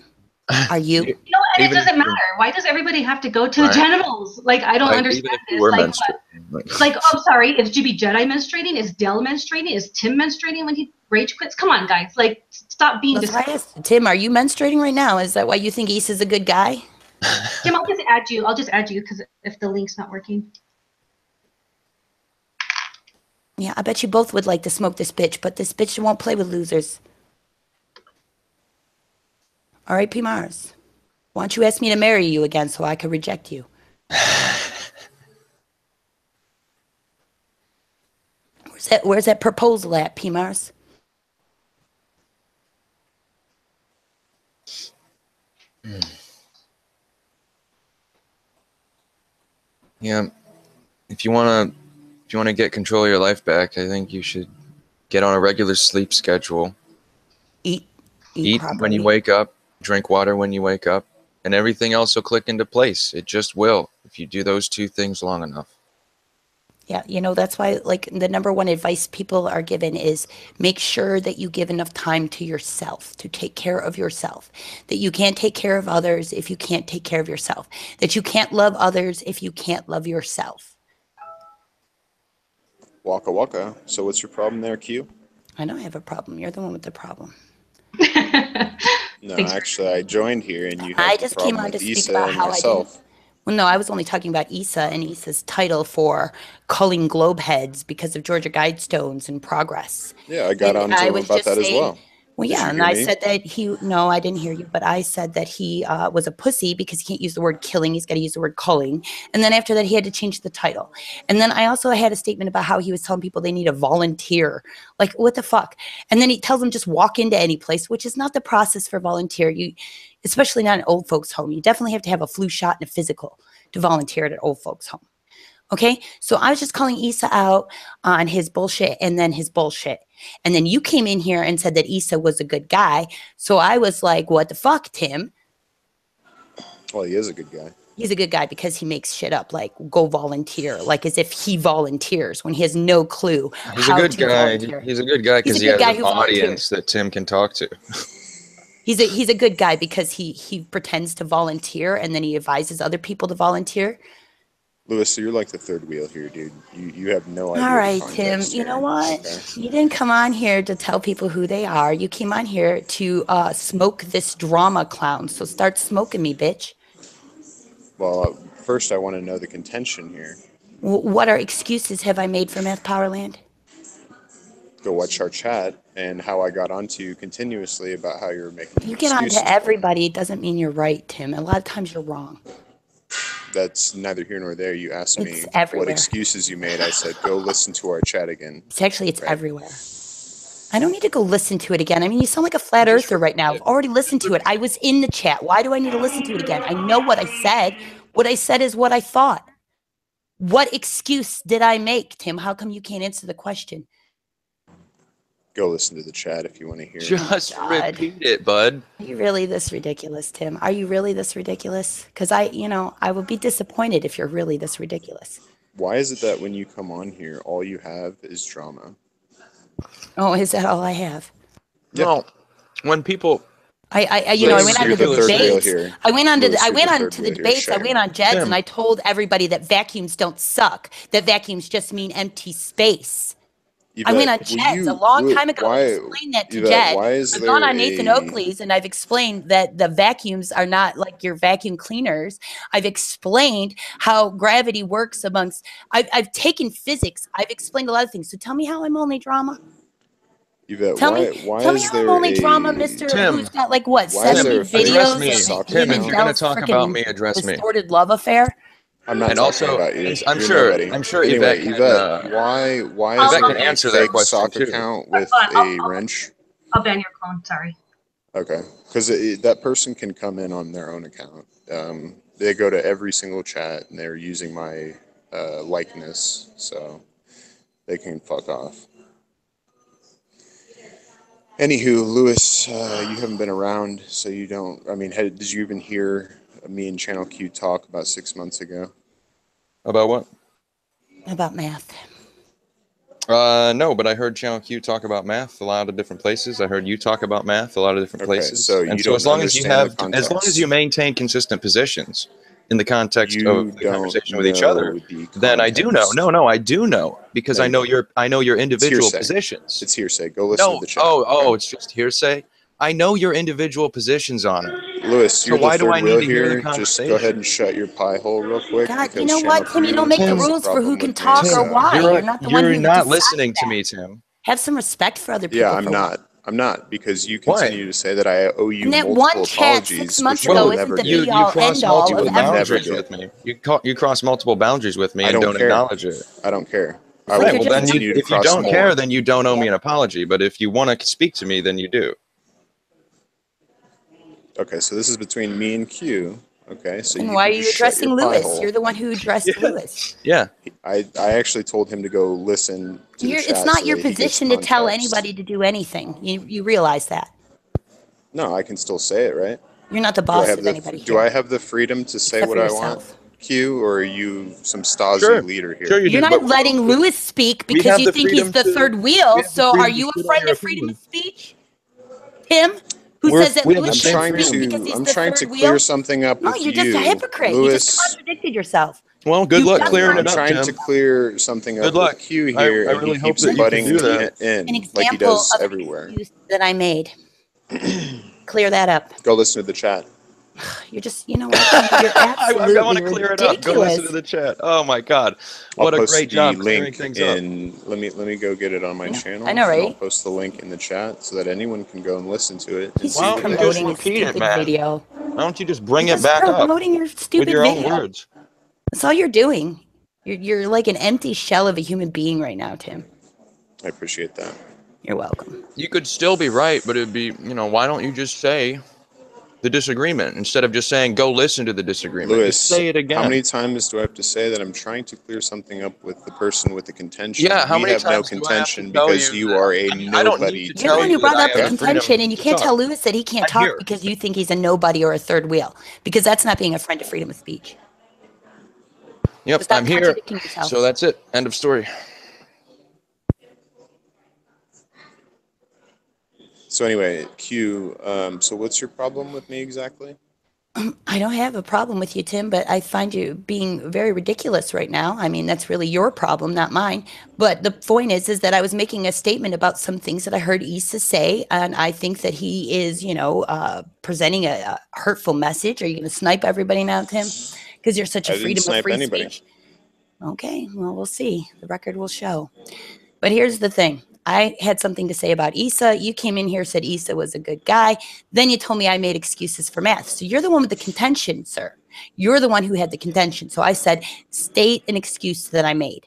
[SPEAKER 2] Are you?
[SPEAKER 1] You know, and it doesn't matter. Why does everybody have to go to the genitals? Like, I don't understand this. Like, oh, sorry, is GB Jedi menstruating? Is Del menstruating? Is Tim menstruating when he rage quits? Come on, guys. Like, stop being disgusting.
[SPEAKER 2] Tim, are you menstruating right now? Is that why you think Issa's a good guy?
[SPEAKER 1] Tim, I'll just add you. I'll just add you because if the link's not working.
[SPEAKER 2] Yeah, I bet you both would like to smoke this bitch, but this bitch won't play with losers. All right, P. Mars. Why don't you ask me to marry you again so I can reject you? Where's that proposal at, P. Mars?
[SPEAKER 3] Yeah, if you wanna get control of your life back, I think you should get on a regular sleep schedule. Eat when you wake up, drink water when you wake up, and everything else will click into place. It just will if you do those two things long enough.
[SPEAKER 2] Yeah, you know, that's why, like, the number one advice people are given is make sure that you give enough time to yourself, to take care of yourself. That you can't take care of others if you can't take care of yourself. That you can't love others if you can't love yourself.
[SPEAKER 5] Waka waka. So what's your problem there, Q?
[SPEAKER 2] I know I have a problem. You're the one with the problem.
[SPEAKER 5] No, actually, I joined here and you had
[SPEAKER 2] I just came on to speak about how I did. Well, no, I was only talking about Issa and Issa's title for culling globe heads because of Georgia Guidestones and progress.
[SPEAKER 5] Yeah, I got on to him about that as well.
[SPEAKER 2] Well, yeah, and I said that no, I didn't hear you, but I said that he was a pussy because he can't use the word killing. He's got to use the word culling. And then after that, he had to change the title. And then I also had a statement about how he was telling people they need a volunteer. Like, what the fuck? And then he tells them just walk into any place, which is not the process for volunteer. Especially not an old folks home. You definitely have to have a flu shot and a physical to volunteer at an old folks home. Okay, so I was just calling Issa out on his bullshit and then his bullshit. And then you came in here and said that Issa was a good guy. So I was like, what the fuck, Tim?
[SPEAKER 5] Well, he is a good guy.
[SPEAKER 2] He's a good guy because he makes shit up, like go volunteer, like as if he volunteers when he has no clue.
[SPEAKER 3] He's a good guy. He's a good guy because he has an audience that Tim can talk to.
[SPEAKER 2] He's a good guy because he pretends to volunteer and then he advises other people to volunteer.
[SPEAKER 5] Lewis, so you're like the third wheel here, dude. You have no idea.
[SPEAKER 2] All right, Tim. You know what? Okay. You didn't come on here to tell people who they are. You came on here to smoke this drama clown. So start smoking me, bitch.
[SPEAKER 5] Well, first I want to know the contention here.
[SPEAKER 2] What excuses have I made for Meth Powerland?
[SPEAKER 5] go watch our chat and how I got onto you continuously about how you're making
[SPEAKER 2] You get on
[SPEAKER 5] excuses.
[SPEAKER 2] to everybody. It doesn't mean you're right, Tim. A lot of times you're wrong.
[SPEAKER 5] That's neither here nor there. You asked me
[SPEAKER 2] It's everywhere.
[SPEAKER 5] what excuses you made. I said, go listen to our chat again.
[SPEAKER 2] It's actually, it's
[SPEAKER 5] Right.
[SPEAKER 2] everywhere. I don't need to go listen to it again. I mean, you sound like a flat earther right now. I've already listened to it. I was in the chat. Why do I need to listen to it again? I know what I said. What I said is what I thought. What excuse did I make, Tim? How come you can't answer the question?
[SPEAKER 5] Go listen to the chat if you want to hear.
[SPEAKER 3] Just
[SPEAKER 2] God.
[SPEAKER 3] repeat it, bud.
[SPEAKER 2] Are you really this ridiculous, Tim? Are you really this ridiculous? Because I would be disappointed if you're really this ridiculous.
[SPEAKER 5] Why is it that when you come on here, all you have is drama?
[SPEAKER 2] Oh, is that all I have?
[SPEAKER 5] Yep.
[SPEAKER 3] No, when people
[SPEAKER 2] I
[SPEAKER 5] Lewis,
[SPEAKER 2] went on
[SPEAKER 5] you're
[SPEAKER 2] to the
[SPEAKER 5] the third wheel
[SPEAKER 2] debates.
[SPEAKER 5] here.
[SPEAKER 2] I went on to
[SPEAKER 5] Lewis,
[SPEAKER 2] I
[SPEAKER 5] you're
[SPEAKER 2] went
[SPEAKER 5] the
[SPEAKER 2] on
[SPEAKER 5] third
[SPEAKER 2] to the
[SPEAKER 5] wheel here.
[SPEAKER 2] debates. I
[SPEAKER 5] Shame.
[SPEAKER 2] went on Jed's
[SPEAKER 3] Tim.
[SPEAKER 2] and I told everybody that vacuums don't suck. That vacuums just mean empty space. I went on Jed's a long time ago and explained that to Jed.
[SPEAKER 5] Why is
[SPEAKER 2] I've
[SPEAKER 5] there
[SPEAKER 2] gone on Nathan Oakley's and I've explained that the vacuums are not like your vacuum cleaners. I've explained how gravity works amongst. I've taken physics. I've explained a lot of things. So tell me how I'm only drama.
[SPEAKER 5] Yvette,
[SPEAKER 2] Tell
[SPEAKER 5] why
[SPEAKER 2] me how
[SPEAKER 5] is
[SPEAKER 2] I'm
[SPEAKER 5] there
[SPEAKER 2] only
[SPEAKER 5] a
[SPEAKER 2] drama, Mister,
[SPEAKER 3] Tim,
[SPEAKER 2] who's got like what
[SPEAKER 5] why is
[SPEAKER 2] 70
[SPEAKER 5] there a
[SPEAKER 3] address
[SPEAKER 2] videos
[SPEAKER 3] me.
[SPEAKER 2] of
[SPEAKER 5] soccer
[SPEAKER 3] Tim,
[SPEAKER 2] him
[SPEAKER 3] if
[SPEAKER 2] and
[SPEAKER 3] you're gonna
[SPEAKER 2] Dell's
[SPEAKER 3] talk about me,
[SPEAKER 2] frickin'
[SPEAKER 3] address me.
[SPEAKER 2] distorted love affair?
[SPEAKER 5] I'm not
[SPEAKER 3] And
[SPEAKER 5] talking
[SPEAKER 3] also,
[SPEAKER 5] about you.
[SPEAKER 3] I'm
[SPEAKER 5] You're
[SPEAKER 3] sure
[SPEAKER 5] nobody. Anyway,
[SPEAKER 3] Yvette can,
[SPEAKER 5] Yvette, why
[SPEAKER 1] I'll
[SPEAKER 5] is
[SPEAKER 3] Yvette
[SPEAKER 5] there
[SPEAKER 3] can
[SPEAKER 5] a
[SPEAKER 3] answer that
[SPEAKER 5] fake
[SPEAKER 3] question,
[SPEAKER 5] sock
[SPEAKER 3] too.
[SPEAKER 5] account with
[SPEAKER 1] I'll
[SPEAKER 5] a wrench?
[SPEAKER 1] ban your clone. Sorry.
[SPEAKER 5] Okay, because that person can come in on their own account. They go to every single chat and they're using my likeness, so they can fuck off. Anywho, Lewis, you haven't been around, so you don't. I mean, did you even hear me and Channel Q talk about 6 months ago?
[SPEAKER 3] About what?
[SPEAKER 2] About math.
[SPEAKER 3] No, but I heard Channel Q talk about math a lot of different places. I heard you talk about math a lot of different
[SPEAKER 5] Okay,
[SPEAKER 3] places.
[SPEAKER 5] so you
[SPEAKER 3] and so
[SPEAKER 5] don't
[SPEAKER 3] as long as you
[SPEAKER 5] understand
[SPEAKER 3] have,
[SPEAKER 5] the
[SPEAKER 3] as long as
[SPEAKER 5] context.
[SPEAKER 3] you maintain consistent positions in the context
[SPEAKER 5] You
[SPEAKER 3] of the
[SPEAKER 5] don't
[SPEAKER 3] conversation with each other,
[SPEAKER 5] know the
[SPEAKER 3] then I do know.
[SPEAKER 5] context.
[SPEAKER 3] No, I do know because
[SPEAKER 5] No,
[SPEAKER 3] I
[SPEAKER 5] you
[SPEAKER 3] know
[SPEAKER 5] don't.
[SPEAKER 3] your individual
[SPEAKER 5] hearsay.
[SPEAKER 3] positions.
[SPEAKER 5] It's hearsay. Go listen to
[SPEAKER 3] No,
[SPEAKER 5] the chat.
[SPEAKER 3] oh,
[SPEAKER 5] okay?
[SPEAKER 3] it's just hearsay. I know your individual positions on it.
[SPEAKER 5] Lewis,
[SPEAKER 3] So
[SPEAKER 5] you're the
[SPEAKER 3] why do
[SPEAKER 5] third
[SPEAKER 3] I
[SPEAKER 5] wheel
[SPEAKER 3] need to hear the
[SPEAKER 5] here. Just
[SPEAKER 3] conversation?
[SPEAKER 5] go ahead and shut your pie hole real quick.
[SPEAKER 2] God,
[SPEAKER 5] because
[SPEAKER 2] you know
[SPEAKER 5] Channel
[SPEAKER 2] what, Tim? You
[SPEAKER 5] Q
[SPEAKER 2] don't make the
[SPEAKER 5] has a
[SPEAKER 2] rules for who
[SPEAKER 5] problem
[SPEAKER 2] can
[SPEAKER 5] with me,
[SPEAKER 2] talk or
[SPEAKER 5] so-
[SPEAKER 2] why. You're not the one who
[SPEAKER 3] You're not
[SPEAKER 2] decides
[SPEAKER 3] listening to
[SPEAKER 2] that.
[SPEAKER 3] me, Tim.
[SPEAKER 2] Have some respect for other people.
[SPEAKER 5] Yeah, I'm
[SPEAKER 2] for
[SPEAKER 5] not. I'm not, because you
[SPEAKER 3] Why?
[SPEAKER 5] continue to say that I owe you
[SPEAKER 2] And that
[SPEAKER 5] multiple
[SPEAKER 2] one chat
[SPEAKER 5] apologies,
[SPEAKER 2] 6 months
[SPEAKER 5] which I
[SPEAKER 2] ago
[SPEAKER 5] will
[SPEAKER 2] isn't
[SPEAKER 5] never
[SPEAKER 2] the
[SPEAKER 5] get.
[SPEAKER 2] be all
[SPEAKER 3] cross
[SPEAKER 2] end all of
[SPEAKER 3] multiple
[SPEAKER 5] will never
[SPEAKER 3] boundaries
[SPEAKER 5] get.
[SPEAKER 3] with me. You cross multiple boundaries with me
[SPEAKER 5] I
[SPEAKER 3] and
[SPEAKER 5] don't
[SPEAKER 3] don't
[SPEAKER 5] care.
[SPEAKER 3] acknowledge it.
[SPEAKER 5] I don't care. I
[SPEAKER 2] Right,
[SPEAKER 5] will
[SPEAKER 3] Right.
[SPEAKER 2] you're
[SPEAKER 3] Well,
[SPEAKER 2] just
[SPEAKER 3] then
[SPEAKER 5] continue to
[SPEAKER 3] if you
[SPEAKER 5] cross
[SPEAKER 3] don't
[SPEAKER 5] more.
[SPEAKER 3] care, then you don't owe me an apology. But if you want to speak to me, then you do.
[SPEAKER 5] Okay, so this is between me and Q. Okay, so
[SPEAKER 2] And
[SPEAKER 5] you
[SPEAKER 2] why are
[SPEAKER 5] can
[SPEAKER 2] you
[SPEAKER 5] just shut
[SPEAKER 2] addressing
[SPEAKER 5] your pie
[SPEAKER 2] Lewis?
[SPEAKER 5] hole.
[SPEAKER 2] You're the one who addressed Lewis.
[SPEAKER 3] Yeah.
[SPEAKER 5] I actually told him to go listen to the chat.
[SPEAKER 2] It's not
[SPEAKER 5] so
[SPEAKER 2] your
[SPEAKER 5] that he gets
[SPEAKER 2] position to tell
[SPEAKER 5] context.
[SPEAKER 2] anybody to do anything. You realize that.
[SPEAKER 5] No, I can still say it, right?
[SPEAKER 2] You're not the
[SPEAKER 5] Do I
[SPEAKER 2] boss
[SPEAKER 5] have
[SPEAKER 2] of
[SPEAKER 5] the
[SPEAKER 2] anybody
[SPEAKER 5] Do
[SPEAKER 2] here.
[SPEAKER 5] I have the freedom to say
[SPEAKER 2] Except
[SPEAKER 5] what
[SPEAKER 2] for
[SPEAKER 5] I want,
[SPEAKER 2] yourself.
[SPEAKER 5] Q, or are you some Stasi
[SPEAKER 3] Sure.
[SPEAKER 5] leader here?
[SPEAKER 3] Sure you
[SPEAKER 2] You're
[SPEAKER 3] do.
[SPEAKER 2] not
[SPEAKER 3] but
[SPEAKER 2] letting Lewis speak
[SPEAKER 3] we
[SPEAKER 2] because
[SPEAKER 3] have
[SPEAKER 2] you
[SPEAKER 3] the
[SPEAKER 2] think he's
[SPEAKER 3] freedom
[SPEAKER 2] the
[SPEAKER 3] to-
[SPEAKER 2] third
[SPEAKER 3] we
[SPEAKER 2] wheel.
[SPEAKER 3] have the
[SPEAKER 2] So
[SPEAKER 3] freedom
[SPEAKER 2] are
[SPEAKER 3] to
[SPEAKER 2] you a
[SPEAKER 3] sit on
[SPEAKER 2] friend
[SPEAKER 3] your
[SPEAKER 2] of freedom of
[SPEAKER 3] opinion.
[SPEAKER 2] speech? Tim, who
[SPEAKER 3] We're-
[SPEAKER 2] says that
[SPEAKER 3] we have the
[SPEAKER 2] Lewis
[SPEAKER 3] same
[SPEAKER 2] can't
[SPEAKER 5] I'm trying
[SPEAKER 2] speak
[SPEAKER 3] freedom.
[SPEAKER 2] because he's
[SPEAKER 5] I'm
[SPEAKER 2] the
[SPEAKER 5] trying
[SPEAKER 2] third
[SPEAKER 5] to
[SPEAKER 2] wheel?
[SPEAKER 5] clear something up
[SPEAKER 2] No,
[SPEAKER 5] with
[SPEAKER 2] you're just a hypocrite. You
[SPEAKER 5] Lewis.
[SPEAKER 2] just contradicted yourself.
[SPEAKER 3] Well, good
[SPEAKER 2] You
[SPEAKER 3] luck
[SPEAKER 2] just
[SPEAKER 3] clearing
[SPEAKER 5] I'm
[SPEAKER 3] it up,
[SPEAKER 5] trying
[SPEAKER 3] Tim.
[SPEAKER 5] to clear something
[SPEAKER 3] Good
[SPEAKER 5] up
[SPEAKER 3] luck.
[SPEAKER 5] with Q here,
[SPEAKER 3] I
[SPEAKER 5] and
[SPEAKER 3] really
[SPEAKER 5] he
[SPEAKER 3] hope
[SPEAKER 5] keeps
[SPEAKER 3] that you can
[SPEAKER 5] butting
[SPEAKER 3] do that.
[SPEAKER 2] An
[SPEAKER 5] in like he
[SPEAKER 2] example
[SPEAKER 5] does
[SPEAKER 2] of an
[SPEAKER 5] everywhere.
[SPEAKER 2] excuse that I made. Clear that up.
[SPEAKER 5] Go listen to the chat.
[SPEAKER 2] You're just, you know what? You're
[SPEAKER 3] I
[SPEAKER 2] absolutely
[SPEAKER 3] want to clear it up. Go listen to
[SPEAKER 2] ridiculous.
[SPEAKER 3] the chat. Oh my God,
[SPEAKER 5] I'll
[SPEAKER 3] what a
[SPEAKER 5] post
[SPEAKER 3] great
[SPEAKER 5] the
[SPEAKER 3] job clearing
[SPEAKER 5] link
[SPEAKER 3] things up.
[SPEAKER 5] in. Let me go get it on my
[SPEAKER 2] I know-
[SPEAKER 5] channel.
[SPEAKER 2] I know,
[SPEAKER 5] and I'll
[SPEAKER 2] right?
[SPEAKER 5] post the link in the chat so that anyone can go and listen to it and
[SPEAKER 2] He's
[SPEAKER 5] see
[SPEAKER 2] just
[SPEAKER 3] Why
[SPEAKER 5] what
[SPEAKER 3] don't
[SPEAKER 5] the
[SPEAKER 3] you just
[SPEAKER 2] promoting his
[SPEAKER 3] repeat it,
[SPEAKER 2] stupid
[SPEAKER 3] man?
[SPEAKER 2] video.
[SPEAKER 3] Why don't you just bring
[SPEAKER 2] You're
[SPEAKER 3] it
[SPEAKER 2] just
[SPEAKER 3] back up
[SPEAKER 2] promoting your
[SPEAKER 3] with
[SPEAKER 2] stupid
[SPEAKER 3] your own
[SPEAKER 2] video.
[SPEAKER 3] words?
[SPEAKER 2] That's all you're doing. You're like an empty shell of a human being right now, Tim.
[SPEAKER 5] I appreciate that.
[SPEAKER 2] You're welcome.
[SPEAKER 3] You could still be right, but it'd be, why don't you just say the disagreement instead of just saying go listen to the disagreement?
[SPEAKER 5] Lewis,
[SPEAKER 3] Just say it again.
[SPEAKER 5] how many times do I have to say that I'm trying to clear something up with the person with the contention?
[SPEAKER 3] Yeah, how
[SPEAKER 5] we
[SPEAKER 3] many
[SPEAKER 5] have no
[SPEAKER 3] times do I have to
[SPEAKER 5] contention
[SPEAKER 3] tell
[SPEAKER 5] because
[SPEAKER 3] you
[SPEAKER 5] you
[SPEAKER 3] that?
[SPEAKER 5] are a
[SPEAKER 3] I mean, I don't need
[SPEAKER 5] nobody.
[SPEAKER 3] to
[SPEAKER 2] You're the
[SPEAKER 3] tell
[SPEAKER 2] one
[SPEAKER 3] you
[SPEAKER 2] who brought
[SPEAKER 3] that I
[SPEAKER 2] up the
[SPEAKER 3] have the freedom
[SPEAKER 2] contention, and you
[SPEAKER 3] to
[SPEAKER 2] can't
[SPEAKER 3] talk.
[SPEAKER 2] tell Lewis that he can't
[SPEAKER 3] I'm
[SPEAKER 2] talk
[SPEAKER 3] here.
[SPEAKER 2] because you think he's a nobody or a third wheel, because that's not being a friend of freedom of speech.
[SPEAKER 3] Yep,
[SPEAKER 2] So stop
[SPEAKER 3] I'm here.
[SPEAKER 2] contradicting yourself.
[SPEAKER 3] So that's it. End of story.
[SPEAKER 5] So anyway, Q, so what's your problem with me exactly?
[SPEAKER 2] I don't have a problem with you, Tim, but I find you being very ridiculous right now. I mean, that's really your problem, not mine. But the point is that I was making a statement about some things that I heard Issa say, and I think that he is, presenting a hurtful message. Are you going to snipe everybody now, Tim? Because you're such a
[SPEAKER 5] I didn't
[SPEAKER 2] freedom of
[SPEAKER 5] snipe
[SPEAKER 2] free
[SPEAKER 5] anybody.
[SPEAKER 2] speech. Okay, well, we'll see. The record will show. But here's the thing. I had something to say about Issa. You came in here, said Issa was a good guy. Then you told me I made excuses for math. So you're the one with the contention, sir. You're the one who had the contention. So I said, state an excuse that I made.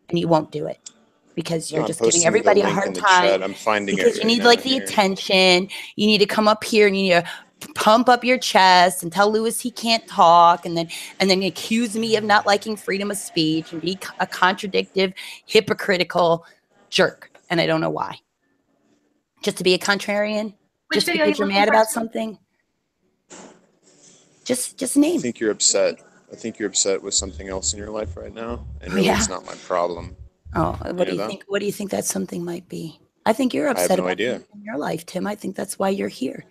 [SPEAKER 2] And you won't do it because you're
[SPEAKER 5] I'm
[SPEAKER 2] just giving
[SPEAKER 5] posting the
[SPEAKER 2] everybody a
[SPEAKER 5] link
[SPEAKER 2] hard
[SPEAKER 5] in the
[SPEAKER 2] time.
[SPEAKER 5] chat. I'm finding
[SPEAKER 2] Because
[SPEAKER 5] it
[SPEAKER 2] you
[SPEAKER 5] right
[SPEAKER 2] need
[SPEAKER 5] now
[SPEAKER 2] like the
[SPEAKER 5] here.
[SPEAKER 2] attention. You need to come up here and you need to pump up your chest and tell Lewis he can't talk and then accuse me of not liking freedom of speech and be a contradictive, hypocritical jerk. And I don't know why. Just to be a contrarian?
[SPEAKER 1] Which
[SPEAKER 2] Just
[SPEAKER 1] video
[SPEAKER 2] because
[SPEAKER 1] are
[SPEAKER 2] you're
[SPEAKER 1] you
[SPEAKER 2] mad
[SPEAKER 1] looking
[SPEAKER 2] about
[SPEAKER 1] for?
[SPEAKER 2] something? Just
[SPEAKER 5] I
[SPEAKER 2] name.
[SPEAKER 5] think you're upset. I think you're upset with something else in your life right now, and
[SPEAKER 2] Oh,
[SPEAKER 5] really,
[SPEAKER 2] yeah?
[SPEAKER 5] it's not my problem.
[SPEAKER 2] Oh, what do you
[SPEAKER 5] that?
[SPEAKER 2] think? What do you think that something might be? I think you're
[SPEAKER 5] I have
[SPEAKER 2] upset
[SPEAKER 5] no
[SPEAKER 2] about
[SPEAKER 5] idea.
[SPEAKER 2] things in your life, Tim. I think that's why you're here.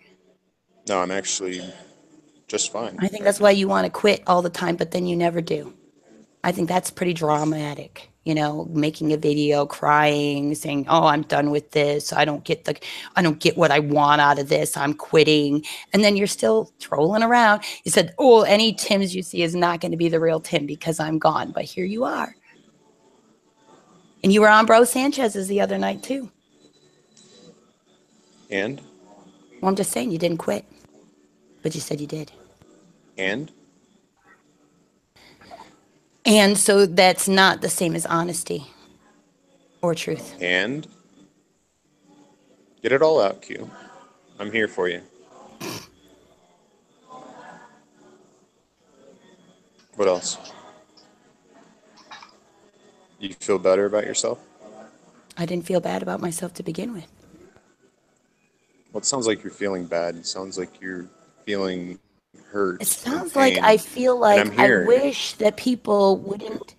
[SPEAKER 5] No, I'm actually just fine.
[SPEAKER 2] I think
[SPEAKER 5] right
[SPEAKER 2] that's
[SPEAKER 5] now.
[SPEAKER 2] why you want to quit all the time, but then you never do. I think that's pretty dramatic, you know, making a video, crying, saying, "Oh, I'm done with this. I don't get what I want out of this. I'm quitting." And then you're still trolling around. You said, "Oh, any Tims you see is not going to be the real Tim because I'm gone." But here you are. And you were on Bro Sanchez's the other night too.
[SPEAKER 5] And?
[SPEAKER 2] Well, I'm just saying you didn't quit, but you said you did.
[SPEAKER 5] And?
[SPEAKER 2] And so that's not the same as honesty or truth.
[SPEAKER 5] And? Get it all out, Q. I'm here for you. What else? You feel better about yourself?
[SPEAKER 2] I didn't feel bad about myself to begin with.
[SPEAKER 5] Well, it sounds like you're feeling bad. It sounds like you're feeling hurt.
[SPEAKER 2] It sounds
[SPEAKER 5] and
[SPEAKER 2] like
[SPEAKER 5] pain.
[SPEAKER 2] I feel like
[SPEAKER 5] I'm
[SPEAKER 2] I
[SPEAKER 5] here.
[SPEAKER 2] wish that people wouldn't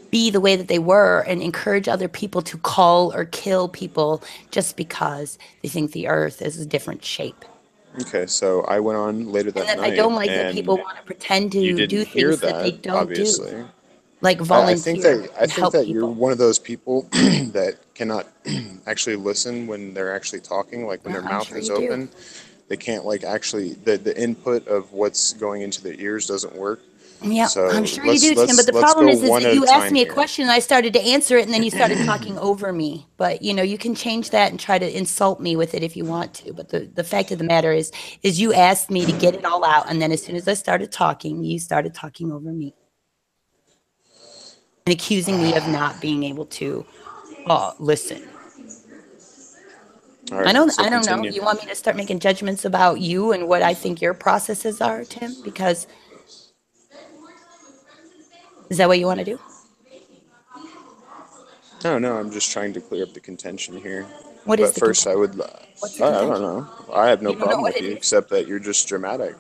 [SPEAKER 2] be the way that they were and encourage other people to call or kill people just because they think the earth is a different shape.
[SPEAKER 5] Okay, so I went on later that
[SPEAKER 2] And then
[SPEAKER 5] night.
[SPEAKER 2] I don't like that
[SPEAKER 5] and
[SPEAKER 2] people want to pretend
[SPEAKER 5] you
[SPEAKER 2] to
[SPEAKER 5] didn't
[SPEAKER 2] do
[SPEAKER 5] hear
[SPEAKER 2] things that they
[SPEAKER 5] that,
[SPEAKER 2] don't
[SPEAKER 5] obviously.
[SPEAKER 2] do, like
[SPEAKER 5] I think
[SPEAKER 2] volunteer
[SPEAKER 5] that
[SPEAKER 2] and help
[SPEAKER 5] you're
[SPEAKER 2] people.
[SPEAKER 5] one of those people that cannot actually listen when they're actually talking, like when
[SPEAKER 2] Well,
[SPEAKER 5] their
[SPEAKER 2] I'm
[SPEAKER 5] mouth
[SPEAKER 2] sure
[SPEAKER 5] is
[SPEAKER 2] you do.
[SPEAKER 5] open. They can't like actually the input of what's going into their ears doesn't work.
[SPEAKER 2] Yeah,
[SPEAKER 5] So
[SPEAKER 2] I'm sure you do, Tim. But the
[SPEAKER 5] let's
[SPEAKER 2] problem
[SPEAKER 5] go
[SPEAKER 2] is
[SPEAKER 5] one
[SPEAKER 2] that
[SPEAKER 5] at a
[SPEAKER 2] you asked
[SPEAKER 5] time
[SPEAKER 2] me a
[SPEAKER 5] here.
[SPEAKER 2] question and I started to answer it, and then you started talking over me. But you know, you can change that and try to insult me with it if you want to. But the fact of the matter is you asked me to get it all out, and then as soon as I started talking, you started talking over me and accusing me of not being able to listen.
[SPEAKER 5] All right, so
[SPEAKER 2] I don't know.
[SPEAKER 5] continue.
[SPEAKER 2] You want me to start making judgments about you and what I think your processes are, Tim? Because is that what you want to do?
[SPEAKER 5] No, I'm just trying to clear up the contention here.
[SPEAKER 2] What is
[SPEAKER 5] But
[SPEAKER 2] the
[SPEAKER 5] first, I would.
[SPEAKER 2] What's the
[SPEAKER 5] I don't
[SPEAKER 2] contention?
[SPEAKER 5] know. I have no
[SPEAKER 2] You don't know
[SPEAKER 5] problem
[SPEAKER 2] what
[SPEAKER 5] with
[SPEAKER 2] it
[SPEAKER 5] you,
[SPEAKER 2] is?
[SPEAKER 5] except that you're just dramatic.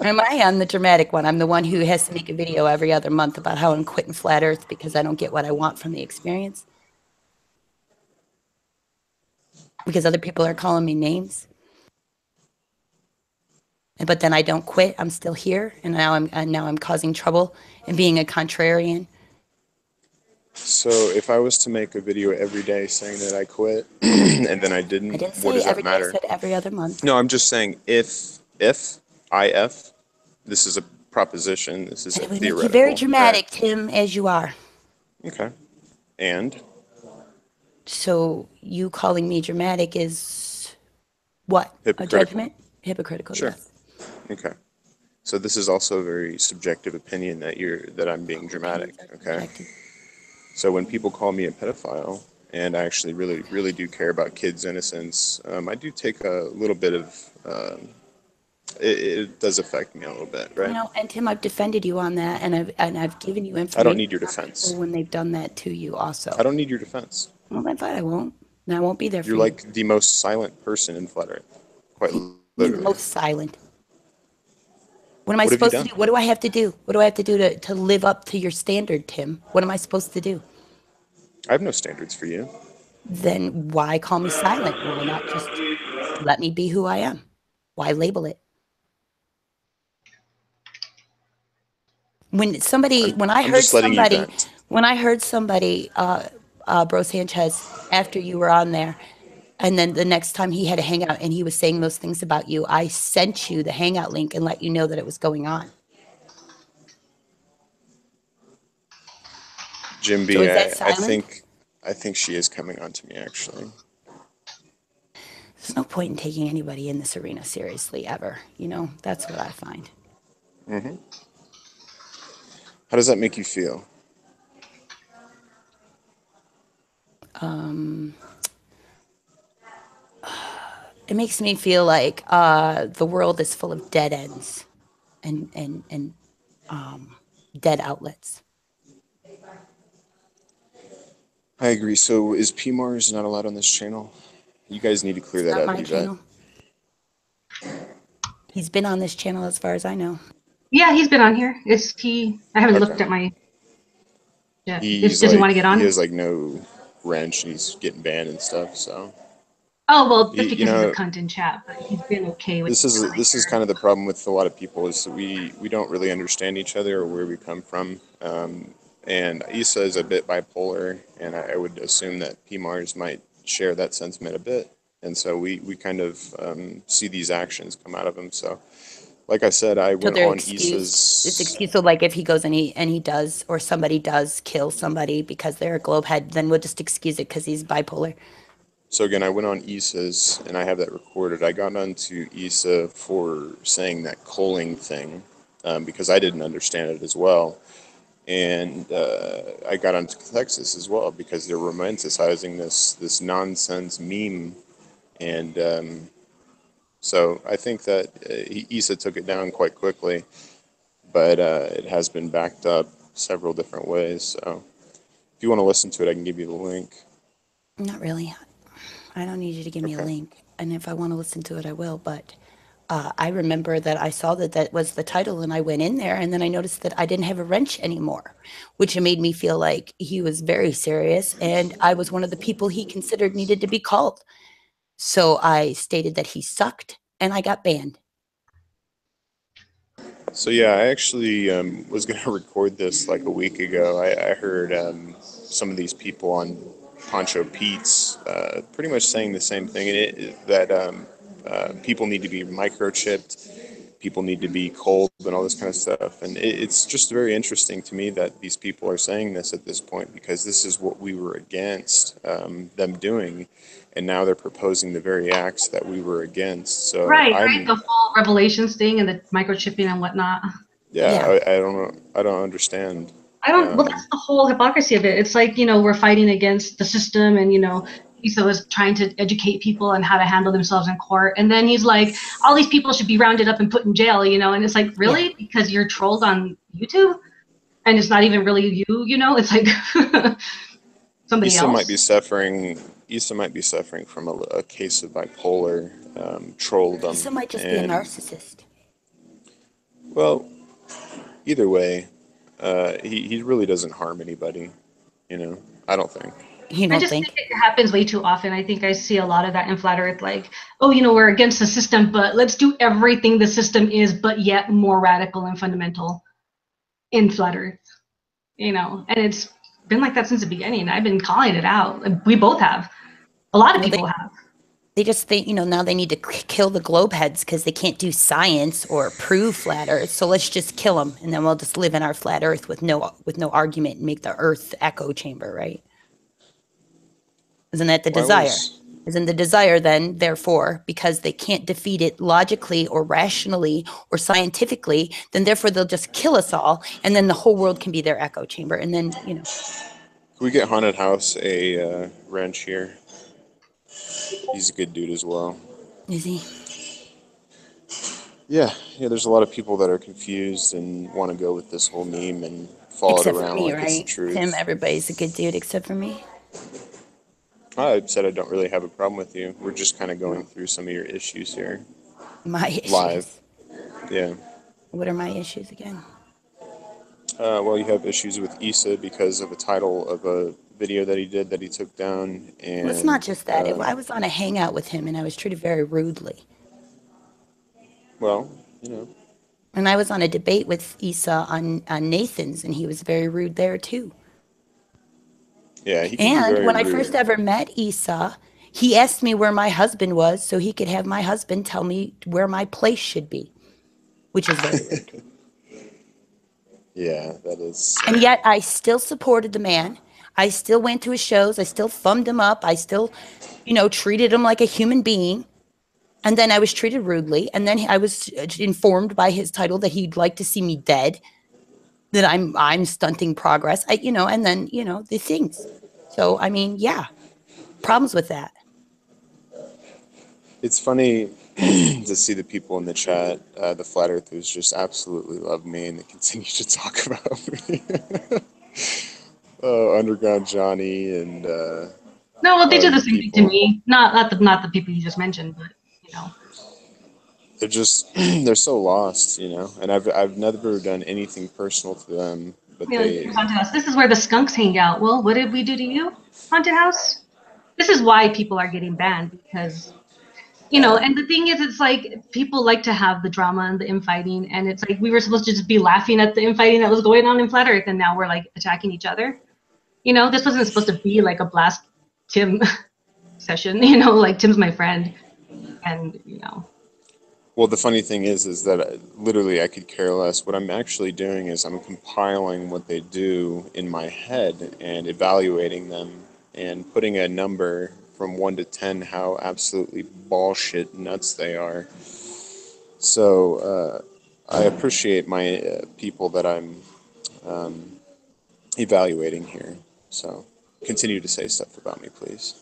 [SPEAKER 2] Am I? I'm the dramatic one. I'm the one who has to make a video every other month about how I'm quitting flat Earth because I don't get what I want from the experience. Because other people are calling me names. But then I don't quit. I'm still here, and now I'm causing trouble and being a contrarian.
[SPEAKER 5] So if I was to make a video every day saying that I quit and then I didn't,
[SPEAKER 2] I didn't
[SPEAKER 5] what
[SPEAKER 2] say
[SPEAKER 5] does that
[SPEAKER 2] every day. I
[SPEAKER 5] matter?
[SPEAKER 2] said every other month.
[SPEAKER 5] No, I'm just saying if this is a proposition, this is
[SPEAKER 2] And
[SPEAKER 5] a
[SPEAKER 2] it would make you
[SPEAKER 5] theoretical
[SPEAKER 2] very dramatic,
[SPEAKER 5] fact.
[SPEAKER 2] Tim, as you are.
[SPEAKER 5] Okay. And
[SPEAKER 2] So you calling me dramatic is what? A
[SPEAKER 5] hypocritical.
[SPEAKER 2] judgment? Hypocritical,
[SPEAKER 5] Sure.
[SPEAKER 2] yes.
[SPEAKER 5] Okay. So this is also a very subjective opinion that I'm being dramatic.
[SPEAKER 2] Opinions are
[SPEAKER 5] Okay.
[SPEAKER 2] subjective.
[SPEAKER 5] So when people call me a pedophile, and I actually really do care about kids' innocence, I do take a little bit of. It does affect me a little bit, right?
[SPEAKER 2] You know, and Tim, I've defended you on that, and I've given you information.
[SPEAKER 5] I don't need your defense.
[SPEAKER 2] When they've done that to you, also.
[SPEAKER 5] I don't need your defense.
[SPEAKER 2] Well, then fine, I won't. And I won't be there for
[SPEAKER 5] You're
[SPEAKER 2] you.
[SPEAKER 5] like the most silent person in Flat Earth, quite
[SPEAKER 2] You're the
[SPEAKER 5] literally.
[SPEAKER 2] most silent. What am I
[SPEAKER 5] What have you
[SPEAKER 2] supposed to
[SPEAKER 5] done?
[SPEAKER 2] do? What do I have to do? What do I have to do to live up to your standard, Tim? What am I supposed to do?
[SPEAKER 5] I have no standards for you.
[SPEAKER 2] Then why call me silent? Why not just let me be who I am? Why label it? When I
[SPEAKER 5] I'm
[SPEAKER 2] heard
[SPEAKER 5] just letting you
[SPEAKER 2] somebody,
[SPEAKER 5] vent.
[SPEAKER 2] Bro Sanchez, after you were on there, and then the next time he had a hangout and he was saying those things about you, I sent you the hangout link and let you know that it was going on.
[SPEAKER 5] Jim B,
[SPEAKER 2] So is that
[SPEAKER 5] I
[SPEAKER 2] silent?
[SPEAKER 5] think she is coming on to me actually.
[SPEAKER 2] there's no point in taking anybody in this arena seriously ever. You know, that's what I find.
[SPEAKER 5] Hmm. How does that make you feel?
[SPEAKER 2] It makes me feel like the world is full of dead ends and dead outlets.
[SPEAKER 5] I agree. So is PMARS not allowed on this channel? You guys need to clear
[SPEAKER 2] It's
[SPEAKER 5] that
[SPEAKER 2] not
[SPEAKER 5] up,
[SPEAKER 2] my
[SPEAKER 5] Yvette.
[SPEAKER 2] channel. He's been on this channel as far as I know.
[SPEAKER 1] Yeah, he's been on here. I haven't looked
[SPEAKER 5] Okay.
[SPEAKER 1] at my. Yeah.
[SPEAKER 5] He's
[SPEAKER 1] Does he want
[SPEAKER 5] like,
[SPEAKER 1] to get
[SPEAKER 5] he
[SPEAKER 1] on?
[SPEAKER 5] has like no wrench and he's getting banned and stuff. So,
[SPEAKER 1] Oh well, that's
[SPEAKER 5] you
[SPEAKER 1] because he's a
[SPEAKER 5] know,
[SPEAKER 1] cunt in chat, but he's been okay with.
[SPEAKER 5] this is kind of the problem with a lot of people is that we don't really understand each other or where we come from. And Issa is a bit bipolar, and I would assume that PMARS might share that sentiment a bit. And so we kind of see these actions come out of him. So, like I said, I
[SPEAKER 2] So
[SPEAKER 5] went
[SPEAKER 2] they're
[SPEAKER 5] on
[SPEAKER 2] excused. It's
[SPEAKER 5] Issa's.
[SPEAKER 2] excused. So like if he goes and he does, or somebody does kill somebody because they're a globehead, then we'll just excuse it because he's bipolar.
[SPEAKER 5] So again, I went on Issa's, and I have that recorded. I got onto Issa for saying that culling thing because I didn't understand it as well. And I got onto Texas as well because they're romanticizing this nonsense meme, and so I think that Issa took it down quite quickly, but it has been backed up several different ways. So if you want to listen to it, I can give you the link.
[SPEAKER 2] Not really. I don't need you to give me a
[SPEAKER 5] Okay.
[SPEAKER 2] link. And if I want to listen to it, I will. But I remember that I saw that was the title, and I went in there, and then I noticed that I didn't have a wrench anymore, which made me feel like he was very serious, and I was one of the people he considered needed to be called. So I stated that he sucked, and I got banned.
[SPEAKER 5] So yeah, I actually was going to record this like a week ago. I heard some of these people on Poncho Pete's pretty much saying the same thing, and that people need to be microchipped, people need to be cold, and all this kind of stuff. And it's just very interesting to me that these people are saying this at this point because this is what we were against them doing, and now they're proposing the very acts that we were against. So
[SPEAKER 1] Right,
[SPEAKER 5] I'm
[SPEAKER 1] the whole Revelations thing and the microchipping and whatnot.
[SPEAKER 5] yeah, I don't know. I don't understand.
[SPEAKER 1] Well, that's the whole hypocrisy of it. It's like, we're fighting against the system, and, Issa was trying to educate people on how to handle themselves in court. And then he's like, all these people should be rounded up and put in jail, and it's like, really? Because you're trolled on YouTube? And it's not even really you, It's like somebody
[SPEAKER 5] Issa
[SPEAKER 1] else.
[SPEAKER 5] might be suffering. Issa might be suffering from a case of bipolar trolldom.
[SPEAKER 2] Issa might just be a narcissist.
[SPEAKER 5] Well, either way, he really doesn't harm anybody. I don't think.
[SPEAKER 2] You
[SPEAKER 1] I
[SPEAKER 2] don't
[SPEAKER 1] just
[SPEAKER 2] think?
[SPEAKER 1] think it happens way too often. I think I see a lot of that in Flat Earth, like, oh, we're against the system, but let's do everything the system is, but yet more radical and fundamental in Flat Earth, and it's been like that since the beginning. I've been calling it out. We both have. A lot of people have.
[SPEAKER 2] They just think, now they need to kill the globeheads because they can't do science or prove flat Earth. So let's just kill them, and then we'll just live in our flat Earth with no argument and make the Earth echo chamber, right? Isn't that the desire? Isn't the desire then, therefore, because they can't defeat it logically or rationally or scientifically, then therefore they'll just kill us all, and then the whole world can be their echo chamber, and then,
[SPEAKER 5] Can we get Haunted House a wrench here? He's a good dude as well.
[SPEAKER 2] Is he?
[SPEAKER 5] Yeah. There's a lot of people that are confused and want to go with this whole meme and follow
[SPEAKER 2] Except
[SPEAKER 5] it
[SPEAKER 2] for
[SPEAKER 5] around
[SPEAKER 2] me,
[SPEAKER 5] like it's the
[SPEAKER 2] right?
[SPEAKER 5] truth.
[SPEAKER 2] Tim, everybody's a good dude except for me.
[SPEAKER 5] I said I don't really have a problem with you. We're just kind of going through some of your issues here.
[SPEAKER 2] My issues.
[SPEAKER 5] Live. Yeah.
[SPEAKER 2] What are my issues again?
[SPEAKER 5] Well, you have issues with Issa because of a title of a video that he did that he took down. And
[SPEAKER 2] Well, it's not just that. I was on a hangout with him, and I was treated very rudely.
[SPEAKER 5] Well,
[SPEAKER 2] And I was on a debate with Issa on Nathan's, and he was very rude there, too.
[SPEAKER 5] Yeah, he can be
[SPEAKER 2] And
[SPEAKER 5] very
[SPEAKER 2] when I
[SPEAKER 5] rude.
[SPEAKER 2] first ever met Issa, he asked me where my husband was so he could have my husband tell me where my place should be, which is very rude.
[SPEAKER 5] Yeah, that is.
[SPEAKER 2] And yet I still supported the man. I still went to his shows. I still thumbed him up. I still, treated him like a human being. And then I was treated rudely. And then I was informed by his title that he'd like to see me dead, that I'm stunting progress. And then, the things. So, I mean, yeah, problems with that.
[SPEAKER 5] It's funny to see the people in the chat, the flat earthers, just absolutely love me and they continue to talk about me. Underground Johnny and
[SPEAKER 1] No, well, they do the
[SPEAKER 5] you
[SPEAKER 1] same thing to
[SPEAKER 5] people.
[SPEAKER 1] me. Not the people you just mentioned, but
[SPEAKER 5] They're just they're so lost, and I've never done anything personal to them, but they
[SPEAKER 1] haunted house. This is where the skunks hang out. Well, what did we do to you, haunted house? This is why people are getting banned, because and the thing is, it's like people like to have the drama and the infighting, and it's like we were supposed to just be laughing at the infighting that was going on in Flat Earth, and now we're like attacking each other. This wasn't supposed to be like a blast Tim session. Like Tim's my friend, and
[SPEAKER 5] Well, the funny thing is that literally I could care less. What I'm actually doing is I'm compiling what they do in my head and evaluating them and putting a number from 1 to 10 how absolutely bullshit nuts they are. So I appreciate my people that I'm evaluating here. So continue to say stuff about me, please.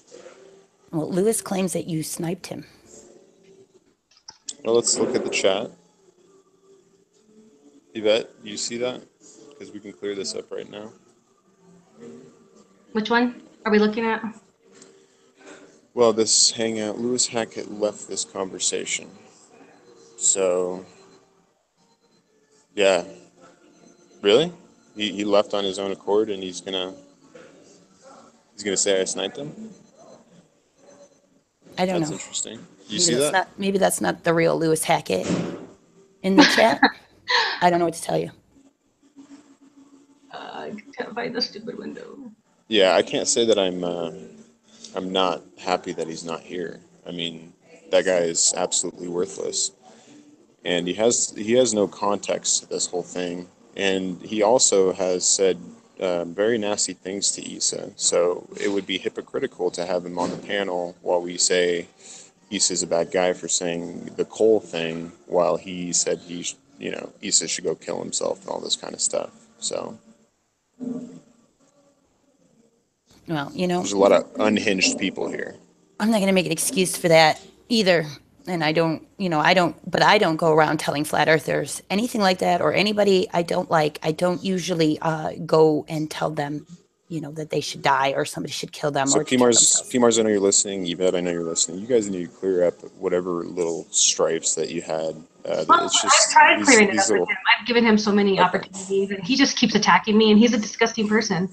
[SPEAKER 2] Well, Lewis claims that you sniped him.
[SPEAKER 5] Well, let's look at the chat. Yvette, you see that? Because we can clear this up right now.
[SPEAKER 1] Which one are we looking at?
[SPEAKER 5] Well, this hangout, Lewis Hackett left this conversation. So, yeah. Really? He left on his own accord and he's gonna say I sniped him?
[SPEAKER 2] I don't know.
[SPEAKER 5] That's interesting. You see that?
[SPEAKER 2] Maybe that's not the real Lewis Hackett in the chat. I don't know what to tell you.
[SPEAKER 1] I can't find the stupid window.
[SPEAKER 5] Yeah, I can't say that I'm not happy that he's not here. I mean, that guy is absolutely worthless. And he has no context to this whole thing. And he also has said very nasty things to Issa. So it would be hypocritical to have him on the panel while we say Issa's a bad guy for saying the Cole thing, while he said Issa should go kill himself and all this kind of stuff. So.
[SPEAKER 2] Well,
[SPEAKER 5] there's a lot of unhinged people here.
[SPEAKER 2] I'm not going to make an excuse for that either. And I don't go around telling flat earthers anything like that, or anybody I don't like. I don't usually go and tell them, that they should die or somebody should kill them.
[SPEAKER 5] So
[SPEAKER 2] or
[SPEAKER 5] PMARS, I know you're listening. Yvette, I know you're listening. You guys need to clear up whatever little stripes that you had. It's just
[SPEAKER 1] I've tried clearing it up with him. I've given him so many opportunities, and he just keeps attacking me, and he's a disgusting person.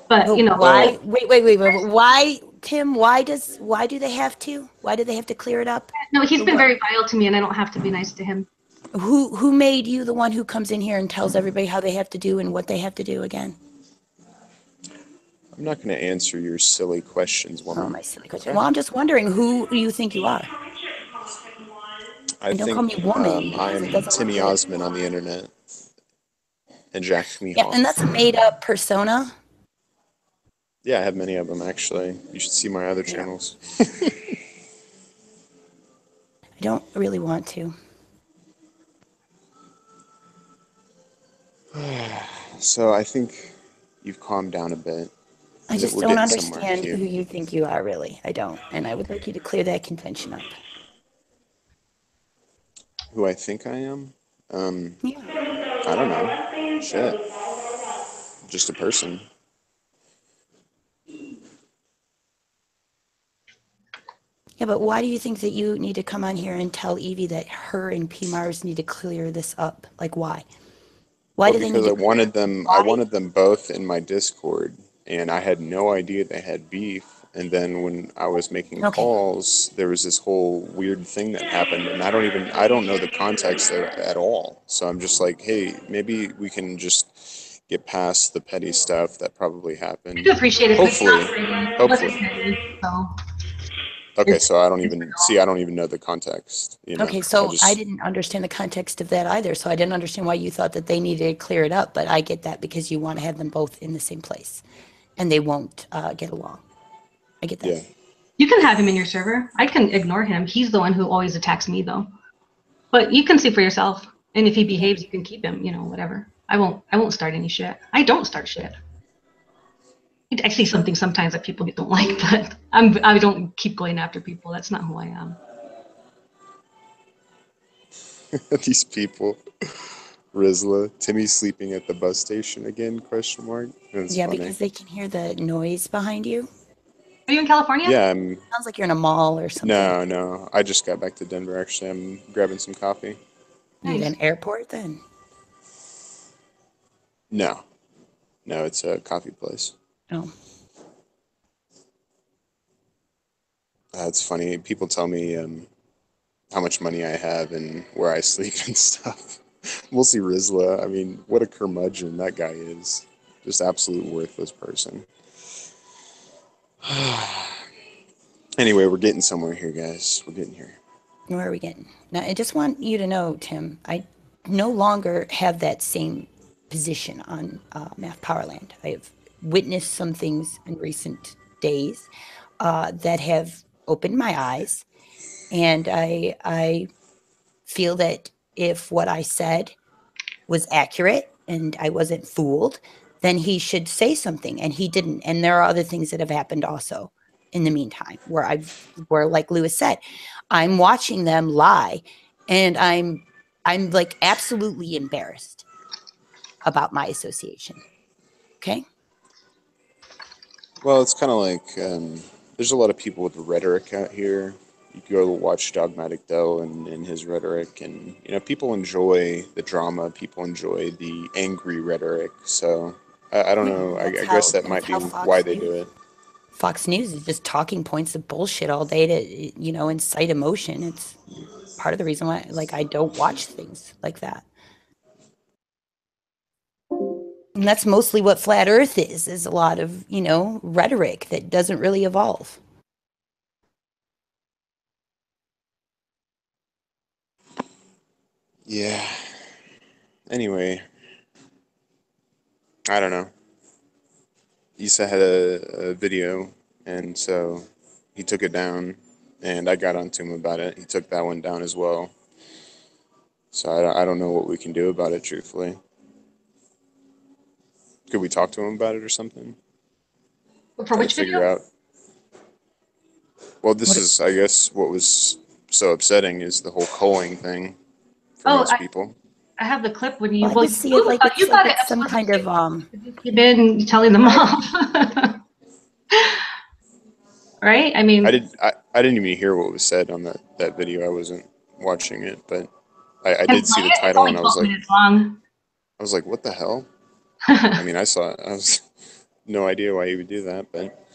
[SPEAKER 1] But
[SPEAKER 2] why? Wait. Why, Tim? Why do they have to? Why do they have to clear it up?
[SPEAKER 1] No, he's been very vile to me, and I don't have to be nice to him.
[SPEAKER 2] Who made you the one who comes in here and tells everybody how they have to do and what they have to do again?
[SPEAKER 5] I'm not going to answer your silly questions, woman.
[SPEAKER 2] Oh, my silly question. Well, I'm just wondering who you think you are.
[SPEAKER 5] I think
[SPEAKER 2] call me woman.
[SPEAKER 5] I am Timmy Osmond on the internet. And Jack Mihal.
[SPEAKER 2] Yeah, and that's a made-up persona.
[SPEAKER 5] Yeah, I have many of them, actually. You should see my other channels.
[SPEAKER 2] I don't really want to.
[SPEAKER 5] So I think you've calmed down a bit.
[SPEAKER 2] I just don't understand who you think you are, really. I don't. And I would like you to clear that contention up.
[SPEAKER 5] Who I think I am?
[SPEAKER 2] Yeah.
[SPEAKER 5] I don't know. Shit. Just a person.
[SPEAKER 2] Yeah, but why do you think that you need to come on here and tell Evie that her and PMARS need to clear this up? Like, why? Why do they need to?
[SPEAKER 5] Because I wanted them both in my Discord, and I had no idea they had beef. And then when I was making calls, there was this whole weird thing that happened, and I don't know the context at all. So I'm just like, hey, maybe we can just get past the petty stuff that probably happened.
[SPEAKER 1] I do appreciate it.
[SPEAKER 5] Hopefully.
[SPEAKER 1] So.
[SPEAKER 5] Okay, so I don't even know the context.
[SPEAKER 2] Okay, so I didn't understand the context of that either. So I didn't understand why you thought that they needed to clear it up. But I get that because you want to have them both in the same place, and they won't get along. I get that.
[SPEAKER 5] Yeah.
[SPEAKER 1] You can have him in your server. I can ignore him. He's the one who always attacks me, though. But you can see for yourself. And if he behaves, you can keep him. You know, whatever. I won't start any shit. I don't start shit. I see something sometimes that people don't like, but I don't keep going after people. That's not who I am.
[SPEAKER 5] These people. Rizla, Timmy's sleeping at the bus station again? Question mark. That's
[SPEAKER 2] Yeah,
[SPEAKER 5] funny.
[SPEAKER 2] because they can hear the noise behind you.
[SPEAKER 1] Are you in California?
[SPEAKER 5] Yeah,
[SPEAKER 2] Sounds like you're in a mall or something.
[SPEAKER 5] no. I just got back to Denver. Actually, I'm grabbing some coffee.
[SPEAKER 2] You at
[SPEAKER 1] Nice.
[SPEAKER 2] an airport then?
[SPEAKER 5] No, it's a coffee place.
[SPEAKER 2] Oh.
[SPEAKER 5] It's funny. People tell me how much money I have and where I sleep and stuff. Mostly Rizla. I mean, what a curmudgeon that guy is. Just absolute worthless person. Anyway, we're getting somewhere here, guys. We're getting here.
[SPEAKER 2] Where are we getting? Now, I just want you to know, Tim, I no longer have that same position on Math Powerland. I have witnessed some things in recent days that have opened my eyes. And I feel that if what I said was accurate and I wasn't fooled, then he should say something, and he didn't. And there are other things that have happened also in the meantime where like Lewis said, I'm watching them lie, and I'm like absolutely embarrassed about my association. Okay.
[SPEAKER 5] Well, it's kind of like there's a lot of people with rhetoric out here. You go watch Dogmatic Dell and his rhetoric, and people enjoy the drama. People enjoy the angry rhetoric. So I don't know. I guess that might be why they do it.
[SPEAKER 2] Fox News is just talking points of bullshit all day to incite emotion. It's part of the reason why I don't watch things like that. And that's mostly what Flat Earth is a lot of, rhetoric that doesn't really evolve.
[SPEAKER 5] Yeah. Anyway, I don't know. Issa had a video, and so he took it down, and I got onto him about it. He took that one down as well. So I don't know what we can do about it, truthfully. Could we talk to him about it or something?
[SPEAKER 1] For which video?
[SPEAKER 5] Well, this is, I guess, what was so upsetting is the whole culling thing for most people.
[SPEAKER 1] I have the clip when you.
[SPEAKER 2] Well, I just see it like it's some kind of
[SPEAKER 1] You've been telling them off, right? I mean,
[SPEAKER 5] I didn't even hear what was said on that video. I wasn't watching it, but I did see the title, and I was like, what the hell? I mean, I saw it. I was no idea why he would do that, but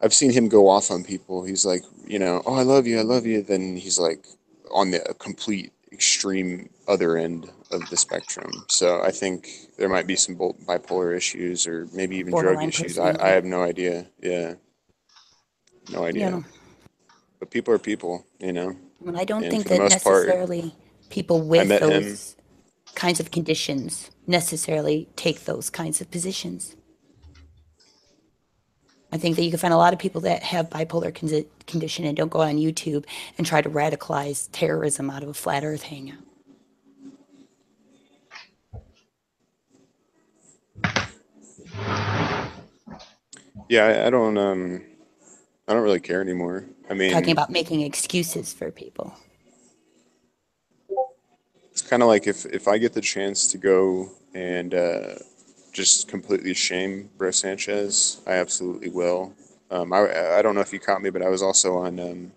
[SPEAKER 5] I've seen him go off on people. He's like, oh, I love you. Then he's like on the complete extreme other end of the spectrum. So I think there might be some bipolar issues or maybe even drug issues. I have no idea. Yeah. No idea. Yeah. But people are people,
[SPEAKER 2] And I don't think that necessarily people with those kinds of conditions necessarily take those kinds of positions. I think that you can find a lot of people that have bipolar condition and don't go on YouTube and try to radicalize terrorism out of a flat earth hangout.
[SPEAKER 5] Yeah, I don't really care anymore. I mean,
[SPEAKER 2] talking about making excuses for people.
[SPEAKER 5] It's kind of like if I get the chance to go and just completely shame Bro Sanchez, I absolutely will. I don't know if you caught me, but I was also on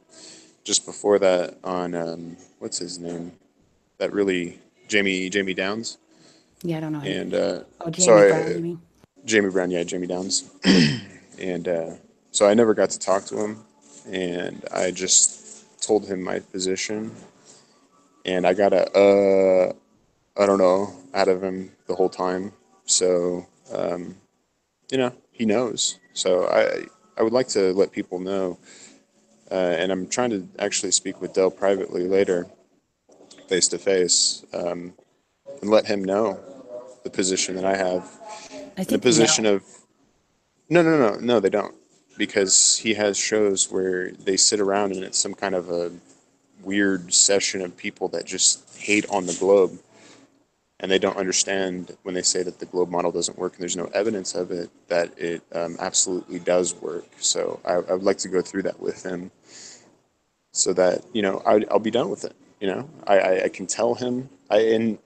[SPEAKER 5] just before that on what's his name? That really Jamie Downs.
[SPEAKER 2] Yeah, I don't know.
[SPEAKER 5] And
[SPEAKER 2] Jamie Brown, you mean?
[SPEAKER 5] Jamie Brown, yeah, Jamie Downs. And so I never got to talk to him, and I just told him my position, and I got a I don't know out of him the whole time. So he knows. So I would like to let people know, and I'm trying to actually speak with Dell privately later, face to face, and let him know the position that I have.
[SPEAKER 2] I think
[SPEAKER 5] the position of no, they don't. because he has shows where they sit around and it's some kind of a weird session of people that just hate on the globe, and they don't understand when they say that the globe model doesn't work and there's no evidence of it, that it absolutely does work. So I would like to go through that with him so that, you know, I'll be done with it. You know, I can tell him, and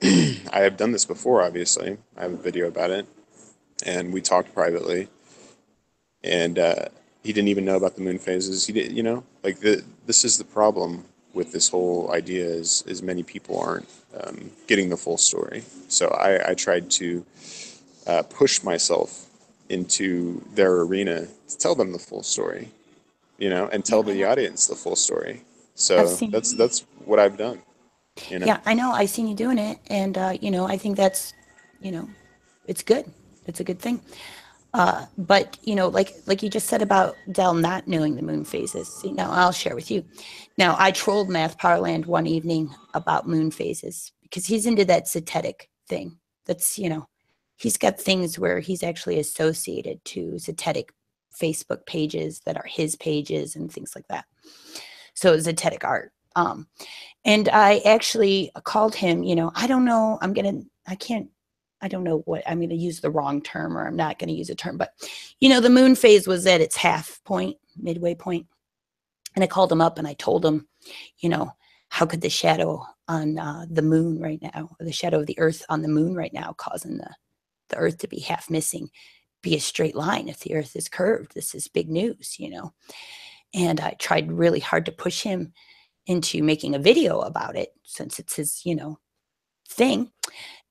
[SPEAKER 5] I have done this before, obviously. I have a video about it, and we talked privately, and he didn't even know about the moon phases. He did, you know, like this is the problem with this whole idea is many people aren't getting the full story. So I tried to push myself into their arena to tell them the full story, you know, and tell the audience the full story.
[SPEAKER 2] I've
[SPEAKER 5] So
[SPEAKER 2] seen.
[SPEAKER 5] that's what I've done, you know.
[SPEAKER 2] Yeah, I know. I've seen you doing it, and you know, I think that's, you know, it's good. It's a good thing. But you know, like you just said about Dell not knowing the moon phases. See, now I'll share with you. Now I trolled Math Powerland one evening about moon phases because he's into that zetetic thing. That's, you know, he's got things where he's actually associated to zetetic Facebook pages that are his pages and things like that. So zetetic art. And I actually called him, you know, I don't know, I don't know what, I'm going to use the wrong term, or I'm not going to use a term, but you know, the moon phase was at its half point, midway point. And I called him up and I told him, you know, how could the shadow on the moon right now, or the shadow of the earth on the moon right now, causing the earth to be half missing, be a straight line if the earth is curved? This is big news, you know. And I tried really hard to push him into making a video about it, since it's his, you know, thing.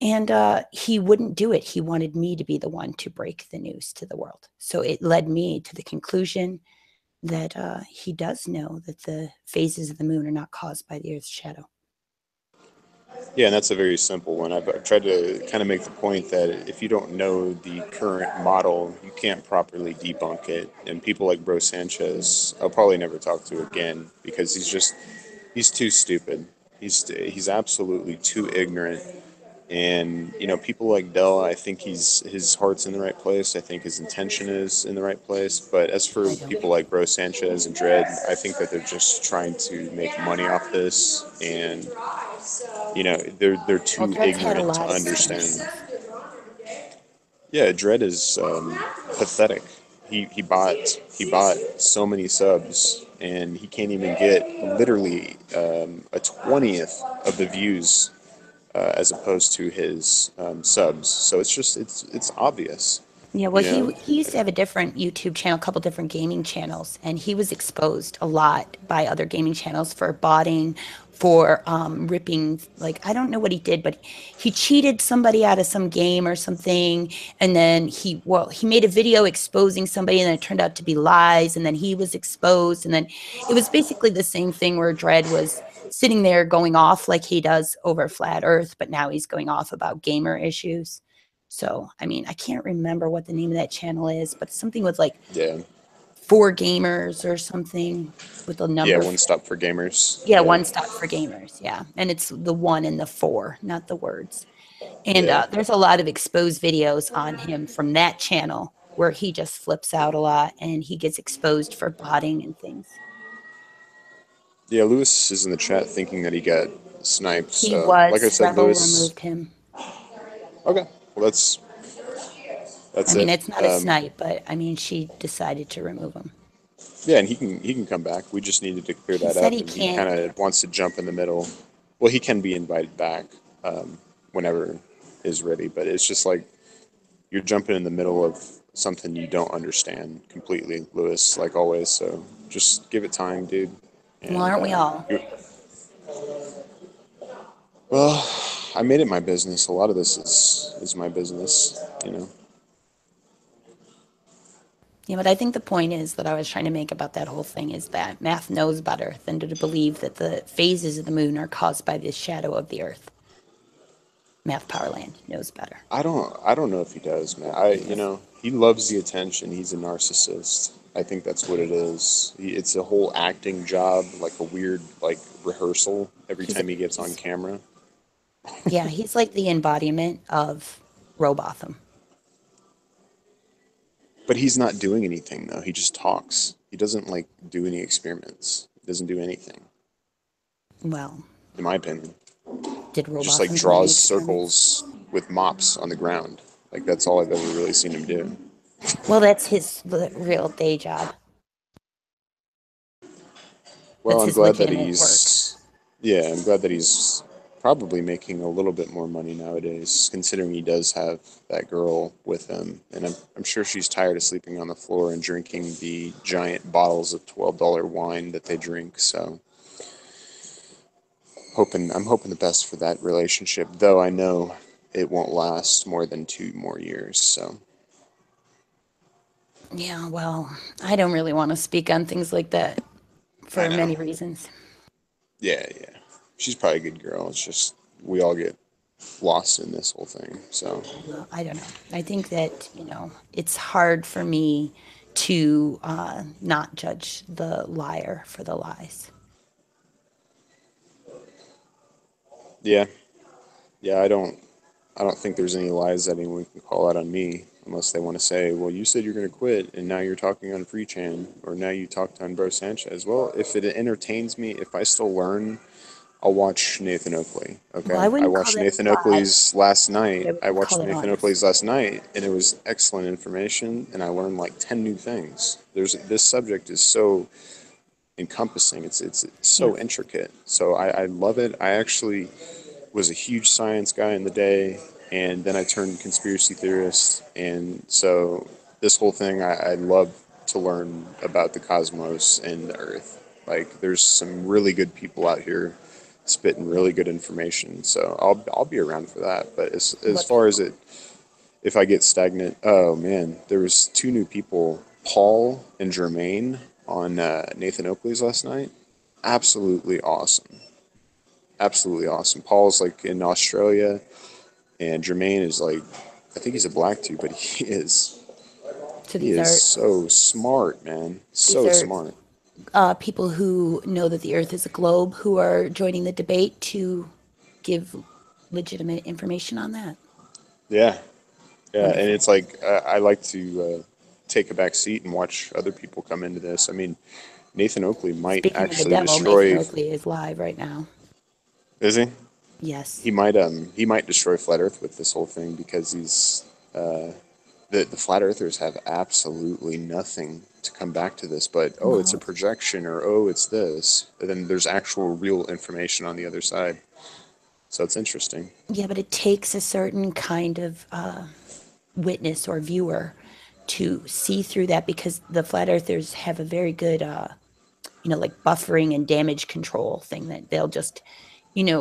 [SPEAKER 2] And he wouldn't do it. He wanted me to be the one to break the news to the world. So it led me to the conclusion that he does know that the phases of the moon are not caused by the Earth's shadow.
[SPEAKER 5] Yeah, and that's a very simple one. I've tried to kind of make the point that if you don't know the current model, you can't properly debunk it. And people like Bro Sanchez, I'll probably never talk to again because he's too stupid. He's absolutely too ignorant. And you know, people like Dell, I think his heart's in the right place. I think his intention is in the right place. But as for people like Bro Sanchez and Dredd, I think that they're just trying to make money off this, and you know, they're too
[SPEAKER 2] Dredd's had a
[SPEAKER 5] ignorant to
[SPEAKER 2] lot of
[SPEAKER 5] understand. Yeah, Dredd is pathetic. He bought so many subs, and he can't even get literally a 20th of the views as opposed to his subs. So it's just it's obvious.
[SPEAKER 2] Yeah, well,
[SPEAKER 5] You know?
[SPEAKER 2] he used to have a different YouTube channel, a couple different gaming channels, and he was exposed a lot by other gaming channels for botting, for ripping, like, I don't know what he did, but he cheated somebody out of some game or something, and then he made a video exposing somebody, and then it turned out to be lies, and then he was exposed, and then it was basically the same thing where Dredd was sitting there going off like he does over Flat Earth, but now he's going off about gamer issues. So, I mean, I can't remember what the name of that channel is, but something with like
[SPEAKER 5] Yeah.
[SPEAKER 2] 4 gamers or something with a number.
[SPEAKER 5] Yeah, One Stop for Gamers.
[SPEAKER 2] Yeah, One Stop for Gamers. Yeah. And it's the 1 and the 4, not the words. And
[SPEAKER 5] Yeah.
[SPEAKER 2] there's a lot of exposed videos on him from that channel where he just flips out a lot and he gets exposed for botting and things.
[SPEAKER 5] Yeah, Lewis is in the chat thinking that he got sniped.
[SPEAKER 2] He
[SPEAKER 5] So,
[SPEAKER 2] was.
[SPEAKER 5] like I said,
[SPEAKER 2] Rebel
[SPEAKER 5] Lewis.
[SPEAKER 2] removed him.
[SPEAKER 5] Okay, well that's
[SPEAKER 2] I mean,
[SPEAKER 5] it.
[SPEAKER 2] it's not a snipe, but I mean, she decided to remove him.
[SPEAKER 5] Yeah, and he can come back. We just needed to clear
[SPEAKER 2] He
[SPEAKER 5] that
[SPEAKER 2] said
[SPEAKER 5] up.
[SPEAKER 2] he
[SPEAKER 5] And he
[SPEAKER 2] can't.
[SPEAKER 5] kind of wants to jump in the middle. Well, he can be invited back whenever is ready, but it's just like you're jumping in the middle of something you don't understand completely, Lewis, like always. So just give it time, dude. And,
[SPEAKER 2] Well, aren't we all?
[SPEAKER 5] Well, I made it my business. A lot of this is my business, you know.
[SPEAKER 2] Yeah, but I think the point is that I was trying to make about that whole thing is that Math knows better than to believe that the phases of the moon are caused by the shadow of the Earth. Math Powerland knows better.
[SPEAKER 5] I don't know if he does, man. You know, he loves the attention. He's a narcissist. I think that's what it is. It's a whole acting job, like a weird like rehearsal every time he gets on camera.
[SPEAKER 2] Yeah, he's like the embodiment of Robotham.
[SPEAKER 5] But he's not doing anything though. He just talks. He doesn't like do any experiments. He doesn't do anything,
[SPEAKER 2] Well,
[SPEAKER 5] in my opinion.
[SPEAKER 2] did
[SPEAKER 5] He just like
[SPEAKER 2] Robotham do any
[SPEAKER 5] draws
[SPEAKER 2] experiments?
[SPEAKER 5] circles with mops on the ground. Like that's all I've ever really seen him do.
[SPEAKER 2] Well, that's his real day job.
[SPEAKER 5] Well,
[SPEAKER 2] That's
[SPEAKER 5] I'm
[SPEAKER 2] his
[SPEAKER 5] glad that
[SPEAKER 2] legitimate work.
[SPEAKER 5] I'm glad that he's probably making a little bit more money nowadays, considering he does have that girl with him. And I'm sure she's tired of sleeping on the floor and drinking the giant bottles of $12 wine that they drink. So I'm hoping the best for that relationship, though I know it won't last more than 2 more years. So
[SPEAKER 2] Yeah, well, I don't really want to speak on things like that
[SPEAKER 5] I
[SPEAKER 2] for
[SPEAKER 5] know.
[SPEAKER 2] many reasons.
[SPEAKER 5] Yeah. She's probably a good girl. It's just we all get lost in this whole thing. So
[SPEAKER 2] Well, I don't know. I think that, it's hard for me to not judge the liar for the lies.
[SPEAKER 5] yeah, I don't think there's any lies that anyone can call out on me unless they want to say, well, you said you're going to quit and now you're talking on Free Chan or now you talked on Bro Sanchez. Well, if it entertains me, if I still learn, I'll watch Nathan Oakley.
[SPEAKER 2] Well, I
[SPEAKER 5] Okay. I
[SPEAKER 2] wouldn't call
[SPEAKER 5] watched
[SPEAKER 2] that
[SPEAKER 5] Nathan
[SPEAKER 2] a lie,
[SPEAKER 5] Oakley's last
[SPEAKER 2] but I
[SPEAKER 5] night. I
[SPEAKER 2] would call
[SPEAKER 5] watched
[SPEAKER 2] it
[SPEAKER 5] Nathan
[SPEAKER 2] honest.
[SPEAKER 5] Oakley's last night and it was excellent information and I learned like 10 new things. This subject is so encompassing. It's
[SPEAKER 2] Yeah.
[SPEAKER 5] so intricate. So I love it. I actually was a huge science guy in the day, and then I turned conspiracy theorist. And so this whole thing, I love to learn about the cosmos and the Earth. Like, there's some really good people out here spitting really good information. So I'll be around for that. But as
[SPEAKER 2] What
[SPEAKER 5] far as
[SPEAKER 2] people?
[SPEAKER 5] it, if I get stagnant, oh man, there was 2 new people, Paul and Jermaine, on Nathan Oakley's last night. Absolutely awesome. Absolutely awesome. Paul's like in Australia, and Jermaine is like, I think he's a black dude, but
[SPEAKER 2] So
[SPEAKER 5] he is so smart, man.
[SPEAKER 2] these
[SPEAKER 5] So
[SPEAKER 2] are
[SPEAKER 5] smart.
[SPEAKER 2] people who know that the Earth is a globe who are joining the debate to give legitimate information on that.
[SPEAKER 5] Yeah, yeah, and
[SPEAKER 2] Wonderful.
[SPEAKER 5] it's like I like to take a back seat and watch other people come into this. I mean, Nathan Oakley might
[SPEAKER 2] Speaking of the
[SPEAKER 5] actually
[SPEAKER 2] devil, Nathan
[SPEAKER 5] destroy.
[SPEAKER 2] Oakley is live right now.
[SPEAKER 5] Is he?
[SPEAKER 2] Yes.
[SPEAKER 5] He might destroy flat Earth with this whole thing because he's the flat earthers have absolutely nothing to come back to this, but oh, it's a
[SPEAKER 2] Well,
[SPEAKER 5] projection or oh, it's this. And then there's actual real information on the other side. So it's interesting.
[SPEAKER 2] yeah, but it takes a certain kind of witness or viewer to see through that because the flat earthers have a very good, like buffering and damage control thing that they'll just,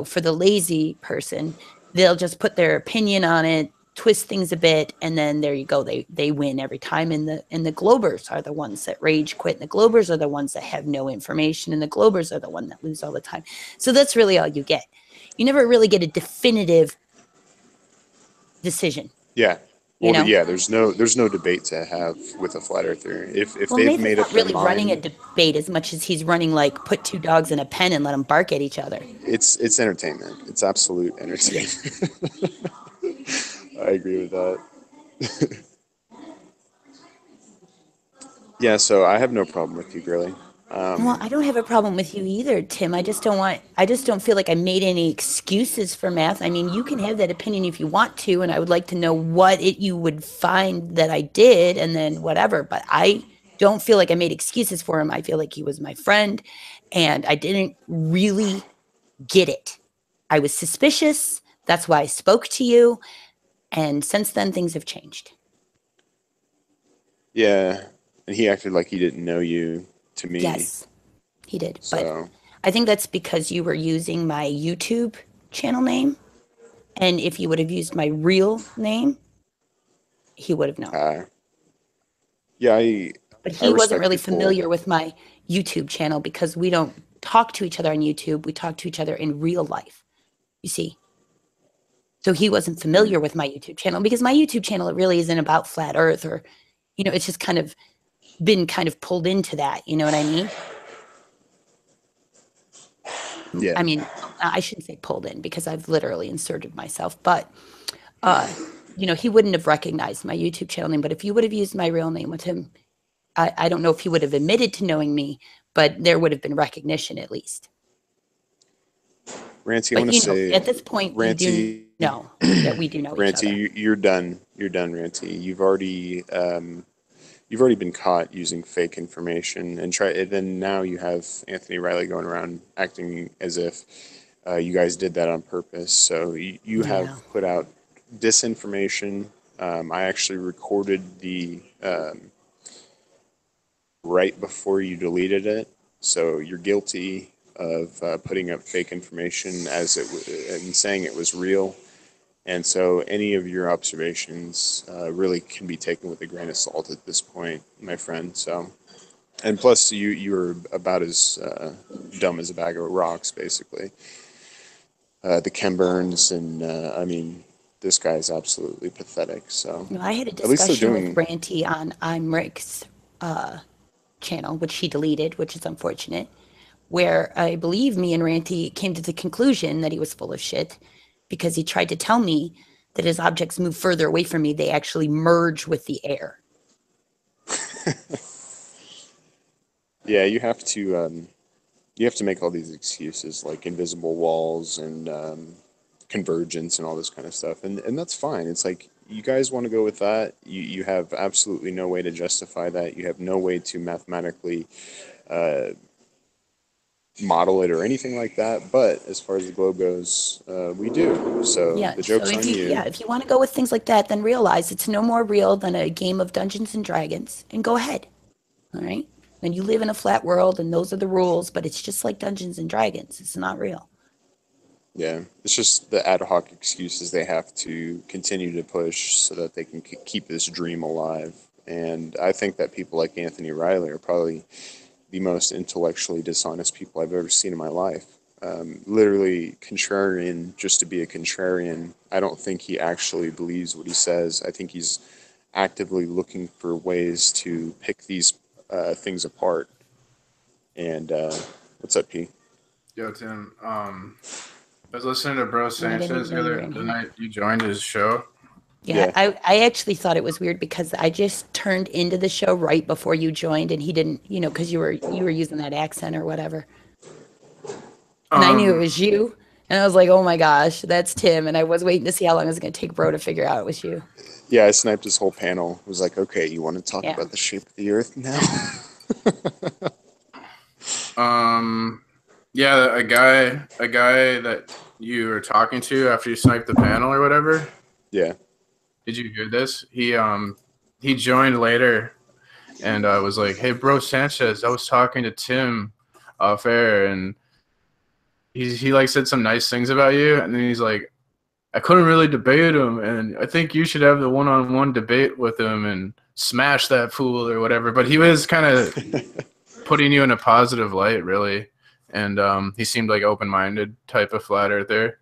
[SPEAKER 2] for the lazy person, they'll just put their opinion on it, twist things a bit, and then there you go. They win every time. And the globers are the ones that rage quit, and the globers are the ones that have no information, and the globers are the one that lose all the time. So that's really all you get. You never really get a definitive decision.
[SPEAKER 5] Yeah.
[SPEAKER 2] You
[SPEAKER 5] Well,
[SPEAKER 2] know?
[SPEAKER 5] yeah. There's no debate to have with a flat earther. If
[SPEAKER 2] Well,
[SPEAKER 5] they've
[SPEAKER 2] Nathan's
[SPEAKER 5] made up
[SPEAKER 2] not
[SPEAKER 5] their
[SPEAKER 2] really running a
[SPEAKER 5] mind,
[SPEAKER 2] debate as much as he's running like put 2 dogs in a pen and let them bark at each other.
[SPEAKER 5] it's entertainment. It's absolute entertainment. I agree with that. Yeah. So I have no problem with you, girly.
[SPEAKER 2] Well, I don't have a problem with you either, Tim. I just don't feel like I made any excuses for math. I mean, you can have that opinion if you want to, and I would like to know what you would find that I did and then whatever, but I don't feel like I made excuses for him. I feel like he was my friend and I didn't really get it. I was suspicious. That's why I spoke to you. And since then, things have changed.
[SPEAKER 5] Yeah. And he acted like he didn't know you to me.
[SPEAKER 2] Yes, he did. But
[SPEAKER 5] So
[SPEAKER 2] I think that's because you were using my YouTube channel name. And if you would have used my real name, he would have known.
[SPEAKER 5] yeah,
[SPEAKER 2] But
[SPEAKER 5] I
[SPEAKER 2] he wasn't
[SPEAKER 5] respect
[SPEAKER 2] really
[SPEAKER 5] people.
[SPEAKER 2] familiar with my YouTube channel because we don't talk to each other on YouTube. We talk to each other in real life, you see. So he wasn't familiar with my YouTube channel because my YouTube channel, it really isn't about flat earth or, it's just kind of been kind of pulled into that. You know what I mean?
[SPEAKER 5] Yeah.
[SPEAKER 2] I mean, I shouldn't say pulled in because I've literally inserted myself, but you know, he wouldn't have recognized my YouTube channel name. But if you would have used my real name with him, I don't know if he would have admitted to knowing me, but there would have been recognition at least.
[SPEAKER 5] Ranty, I
[SPEAKER 2] But
[SPEAKER 5] want to say,
[SPEAKER 2] at this point, you do
[SPEAKER 5] Ranty,
[SPEAKER 2] know that we do know each other.
[SPEAKER 5] Ranty, you're done. You're done, Ranty. You've already been caught using fake information, and then now you have Anthony Riley going around acting as if you guys did that on purpose. So you have put out disinformation. I actually recorded the right before you deleted it. So you're guilty of putting up fake information and saying it was real. And so any of your observations really can be taken with a grain of salt at this point, my friend. So, and plus you're about as dumb as a bag of rocks, basically. The Ken Burns, and I mean, this guy's absolutely pathetic. So
[SPEAKER 2] I had a
[SPEAKER 5] at least they're
[SPEAKER 2] discussion
[SPEAKER 5] doing.
[SPEAKER 2] with Ranty on I'm Rick's channel, which he deleted, which is unfortunate, where I believe me and Ranty came to the conclusion that he was full of shit because he tried to tell me that as objects move further away from me, they actually merge with the air.
[SPEAKER 5] Yeah, you have to make all these excuses like invisible walls and convergence and all this kind of stuff, and that's fine. It's like you guys want to go with that. You have absolutely no way to justify that. You have no way to mathematically model it or anything like that. But as far as the globe goes, we do. So the joke's on you.
[SPEAKER 2] Yeah, if you want to go with things like that, then realize it's no more real than a game of Dungeons and Dragons, and go ahead. All right. And you live in a flat world, and those are the rules. But it's just like Dungeons and Dragons. It's not real.
[SPEAKER 5] Yeah, it's just the ad hoc excuses they have to continue to push so that they can keep this dream alive. And I think that people like Anthony Riley are probably the most intellectually dishonest people I've ever seen in my life. Literally contrarian just to be a contrarian. I don't think he actually believes what he says. I think he's actively looking for ways to pick these things apart. And what's up, P?
[SPEAKER 6] Yo, Tim. I was listening to Bro Sanchez the night you joined his show.
[SPEAKER 2] Yeah, I actually thought it was weird because I just turned into the show right before you joined, and he didn't, because you were using that accent or whatever. And I knew it was you, and I was like, oh my gosh, that's Tim. And I was waiting to see how long it was going to take Bro to figure out it was you.
[SPEAKER 5] Yeah, I sniped his whole panel. I was like, okay, you want to talk about the shape of the earth now?
[SPEAKER 6] Yeah, a guy that you were talking to after you sniped the panel or whatever.
[SPEAKER 5] Yeah.
[SPEAKER 6] Did you hear this? He joined later, and I was like, "Hey, Bro Sanchez, I was talking to Tim off air, and he like said some nice things about you, and then he's like, I couldn't really debate him, and I think you should have the one-on-one debate with him and smash that fool or whatever." But he was kind of putting you in a positive light, really. And he seemed like open-minded type of flat earther.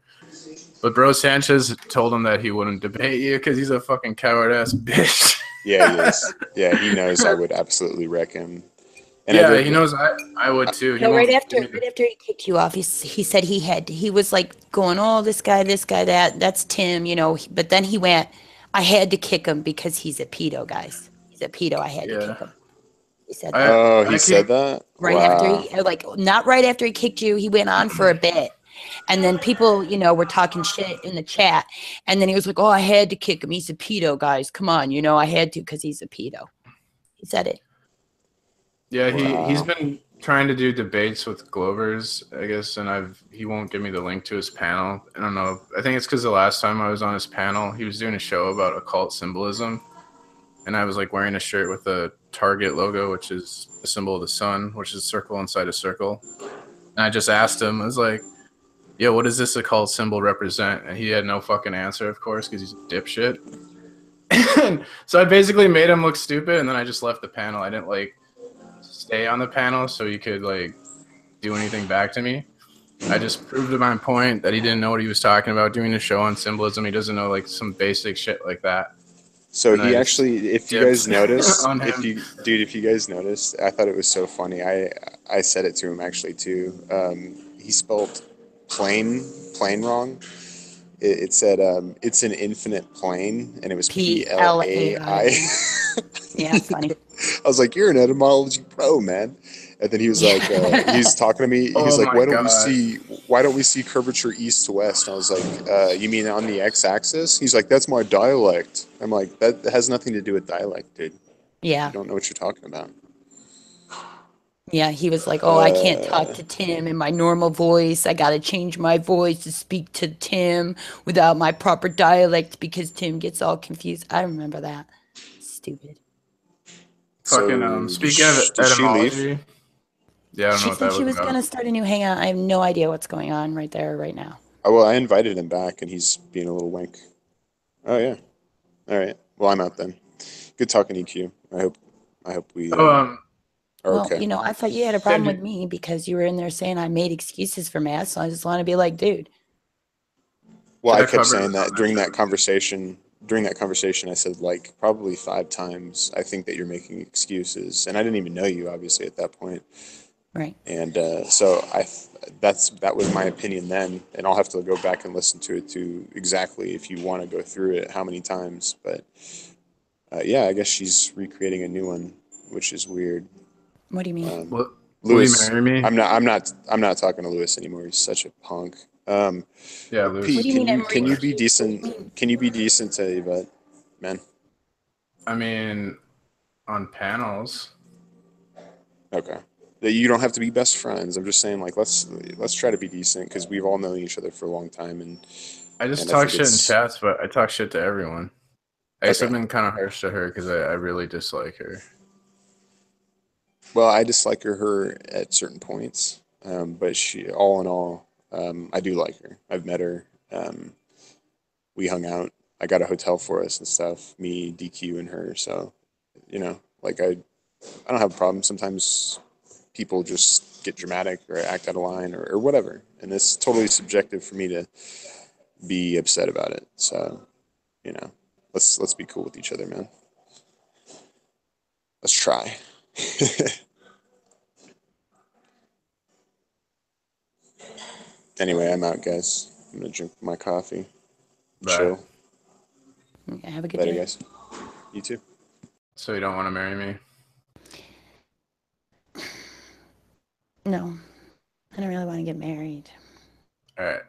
[SPEAKER 6] But Bro Sanchez told him that he wouldn't debate you because he's a fucking coward-ass bitch.
[SPEAKER 5] Yeah, he is. Yeah, he knows I would absolutely wreck him. And
[SPEAKER 6] yeah, he knows I would too.
[SPEAKER 2] No, right after he kicked you off, he said he was like going, oh, this guy, that's Tim, But then he went, I had to kick him because he's a pedo, guys. He's a pedo. I had to kick him. He said that.
[SPEAKER 5] Oh, he said that?
[SPEAKER 2] Right after not right after he kicked you. He went on for a bit. And then people, were talking shit in the chat. And then he was like, oh, I had to kick him. He's a pedo, guys. Come on. I had to because he's a pedo. He said it.
[SPEAKER 6] Yeah, he's been trying to do debates with Glovers, I guess, and he won't give me the link to his panel. I don't know. I think it's because the last time I was on his panel, he was doing a show about occult symbolism. And I was like wearing a shirt with a Target logo, which is a symbol of the sun, which is a circle inside a circle. And I just asked him, I was like, yo, what does this occult symbol represent? And he had no fucking answer, of course, because he's a dipshit. And so I basically made him look stupid, and then I just left the panel. I didn't stay on the panel so he could do anything back to me. I just proved to my point that he didn't know what he was talking about doing a show on symbolism. He doesn't know some basic shit like that.
[SPEAKER 5] So he actually, if you guys noticed, if you guys noticed, I thought it was so funny. I said it to him actually too. He spelled plane wrong. it said it's an infinite plane, and it was
[SPEAKER 2] PLAI.
[SPEAKER 5] PLAI.
[SPEAKER 2] Yeah, funny.
[SPEAKER 5] I was like, you're an etymology pro, man. And then he was like, he's talking to me. He's
[SPEAKER 6] Oh
[SPEAKER 5] like,
[SPEAKER 6] my God.
[SPEAKER 5] why don't we see curvature east to west? And I was like, you mean on the x-axis? He's like, that's my dialect. I'm like, that has nothing to do with dialect, dude.
[SPEAKER 2] Yeah.
[SPEAKER 5] You don't know what you're talking about.
[SPEAKER 2] Yeah, he was like, "Oh, I can't talk to Tim in my normal voice. I got to change my voice to speak to Tim without my proper dialect because Tim gets all confused." I remember that. Stupid.
[SPEAKER 6] Fucking
[SPEAKER 5] So
[SPEAKER 6] speaking of
[SPEAKER 5] did she leave?
[SPEAKER 6] etymology, yeah, I don't know
[SPEAKER 2] She
[SPEAKER 6] what
[SPEAKER 2] said
[SPEAKER 6] that
[SPEAKER 2] she
[SPEAKER 6] was
[SPEAKER 2] was going
[SPEAKER 6] about.
[SPEAKER 2] to start a new hangout. I have no idea what's going on right there, right now.
[SPEAKER 5] Oh, well, I invited him back, and he's being a little wank. Oh yeah. All right. Well, I'm out then. Good talking, EQ. I hope we
[SPEAKER 6] Oh,
[SPEAKER 5] are
[SPEAKER 2] Well,
[SPEAKER 5] okay.
[SPEAKER 2] I thought you had a problem with me because you were in there saying I made excuses for Matt. So I just want to be like, dude.
[SPEAKER 5] Well, I
[SPEAKER 6] Jack
[SPEAKER 5] kept
[SPEAKER 6] Hubbard
[SPEAKER 5] saying
[SPEAKER 6] was on
[SPEAKER 5] that
[SPEAKER 6] that
[SPEAKER 5] during
[SPEAKER 6] show.
[SPEAKER 5] that conversation. During that conversation, I said like probably 5 times. I think that you're making excuses, and I didn't even know you obviously at that point.
[SPEAKER 2] Right.
[SPEAKER 5] And so that was my opinion then, and I'll have to go back and listen to it to exactly if you want to go through it how many times. But yeah, I guess she's recreating a new one, which is weird.
[SPEAKER 2] What do you mean?
[SPEAKER 6] Will you
[SPEAKER 5] Lewis,
[SPEAKER 6] marry me?
[SPEAKER 5] I'm not talking to Lewis anymore. He's such a punk.
[SPEAKER 6] Yeah, Lewis.
[SPEAKER 2] What
[SPEAKER 5] Pete,
[SPEAKER 2] do you mean I'm
[SPEAKER 5] can you be
[SPEAKER 2] What do you
[SPEAKER 5] decent?
[SPEAKER 2] mean?
[SPEAKER 5] Can you be decent to Yvette, man?
[SPEAKER 6] I mean, on panels.
[SPEAKER 5] Okay. That you don't have to be best friends. I'm just saying, like, let's try to be decent because we've all known each other for a long time,
[SPEAKER 6] I just
[SPEAKER 5] and I
[SPEAKER 6] talk
[SPEAKER 5] think
[SPEAKER 6] shit in
[SPEAKER 5] it's
[SPEAKER 6] chats, but I talk shit to everyone. I guess I've
[SPEAKER 5] okay.
[SPEAKER 6] been kind of harsh to her because I really dislike her.
[SPEAKER 5] Well, I dislike her at certain points, but all in all, I do like her. I've met her. We hung out. I got a hotel for us and stuff. Me, DQ, and her. So, like I don't have a problem. Sometimes people just get dramatic or act out of line or whatever, and it's totally subjective for me to be upset about it. So, you know, let's be cool with each other, man. Let's try. Anyway, I'm out, guys. I'm gonna drink my coffee,
[SPEAKER 6] But
[SPEAKER 5] chill.
[SPEAKER 2] Okay, have a good
[SPEAKER 5] Later,
[SPEAKER 2] day.
[SPEAKER 5] guys. You too.
[SPEAKER 6] so you don't want to marry me?
[SPEAKER 2] No, I don't really want to get married.
[SPEAKER 6] All right.